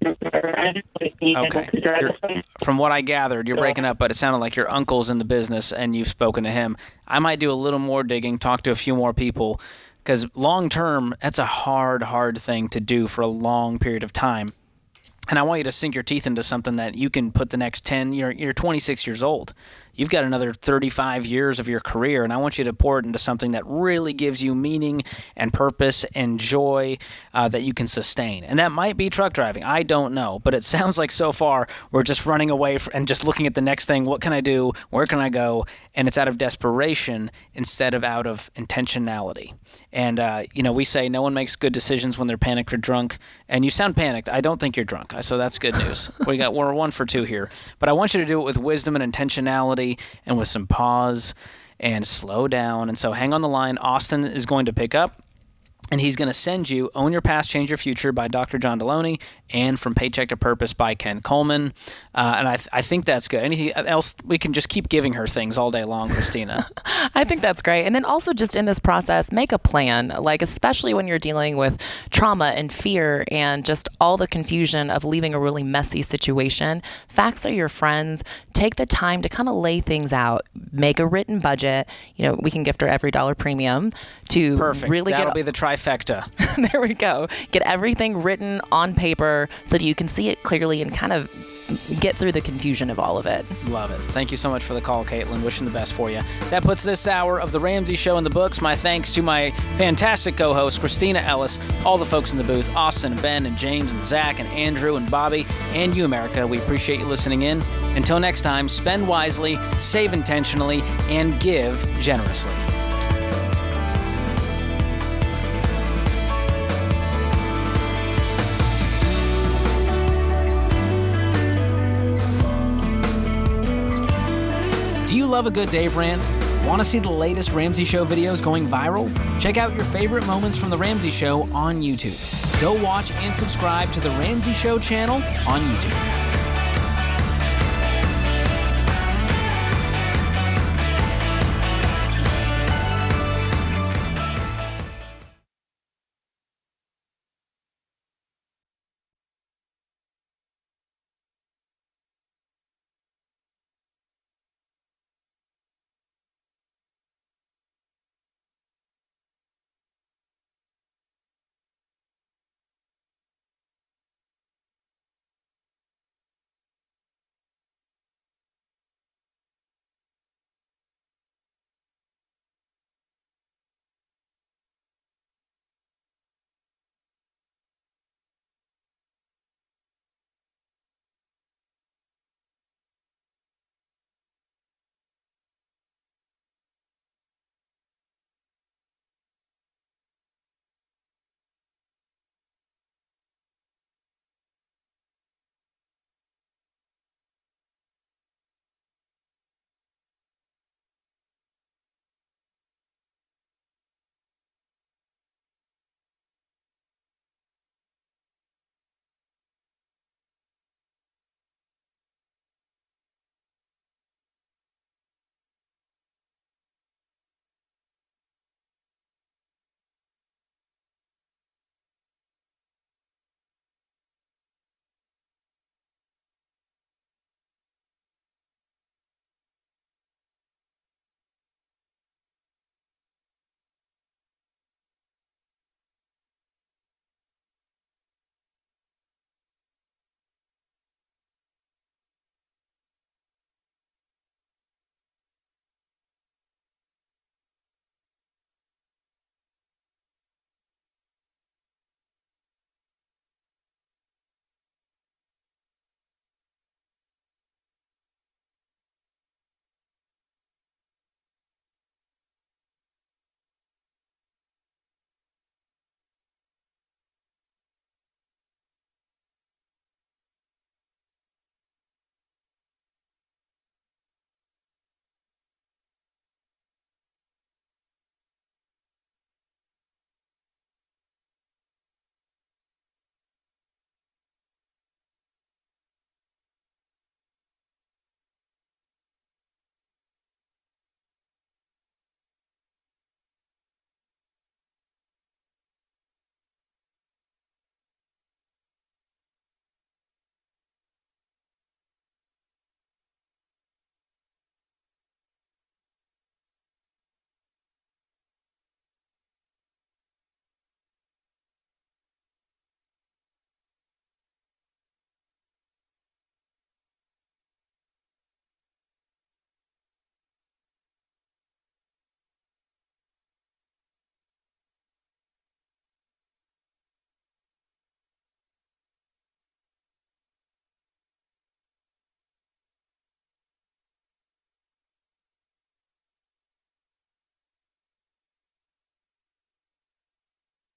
Okay. From what I gathered, you're breaking up, but it sounded like your uncle's in the business and you've spoken to him. I might do a little more digging, talk to a few more people, because long term, that's a hard thing to do for a long period of time. And I want you to sink your teeth into something that you can put the next 10, you're 26 years old. You've got another 35 years of your career, and I want you to pour it into something that really gives you meaning and purpose and joy that you can sustain. And that might be truck driving. I don't know, but it sounds like so far we're just running away and just looking at the next thing. What can I do? Where can I go? And it's out of desperation instead of out of intentionality. And, we say no one makes good decisions when they're panicked or drunk. And you sound panicked. I don't think you're drunk. So that's good news. We're 1 for 2 here. But I want you to do it with wisdom and intentionality and with some pause and slow down. And so hang on the line. Austin is going to pick up. And he's going to send you Own Your Past, Change Your Future by Dr. John Deloney and From Paycheck to Purpose by Ken Coleman. And I think that's good. Anything else? We can just keep giving her things all day long, Christina. I think that's great. And then also just in this process, make a plan, especially when you're dealing with trauma and fear and just all the confusion of leaving a really messy situation. Facts are your friends. Take the time to kind of lay things out. Make a written budget. We can gift her every dollar premium to really That'll be the trifecta. There we go. Get everything written on paper so that you can see it clearly and kind of get through the confusion of all of it. Love it. Thank you so much for the call, Caitlin. Wishing the best for you. That puts this hour of The Ramsey Show in the books. My thanks to my fantastic co-hosts, Christina Ellis, all the folks in the booth, Austin, Ben, and James, and Zach, and Andrew, and Bobby, and you, America. We appreciate you listening in. Until next time, spend wisely, save intentionally, and give generously. Do you love a good Dave Rant? Want to see the latest Ramsey Show videos going viral? Check out your favorite moments from The Ramsey Show on YouTube. Go watch and subscribe to The Ramsey Show channel on YouTube.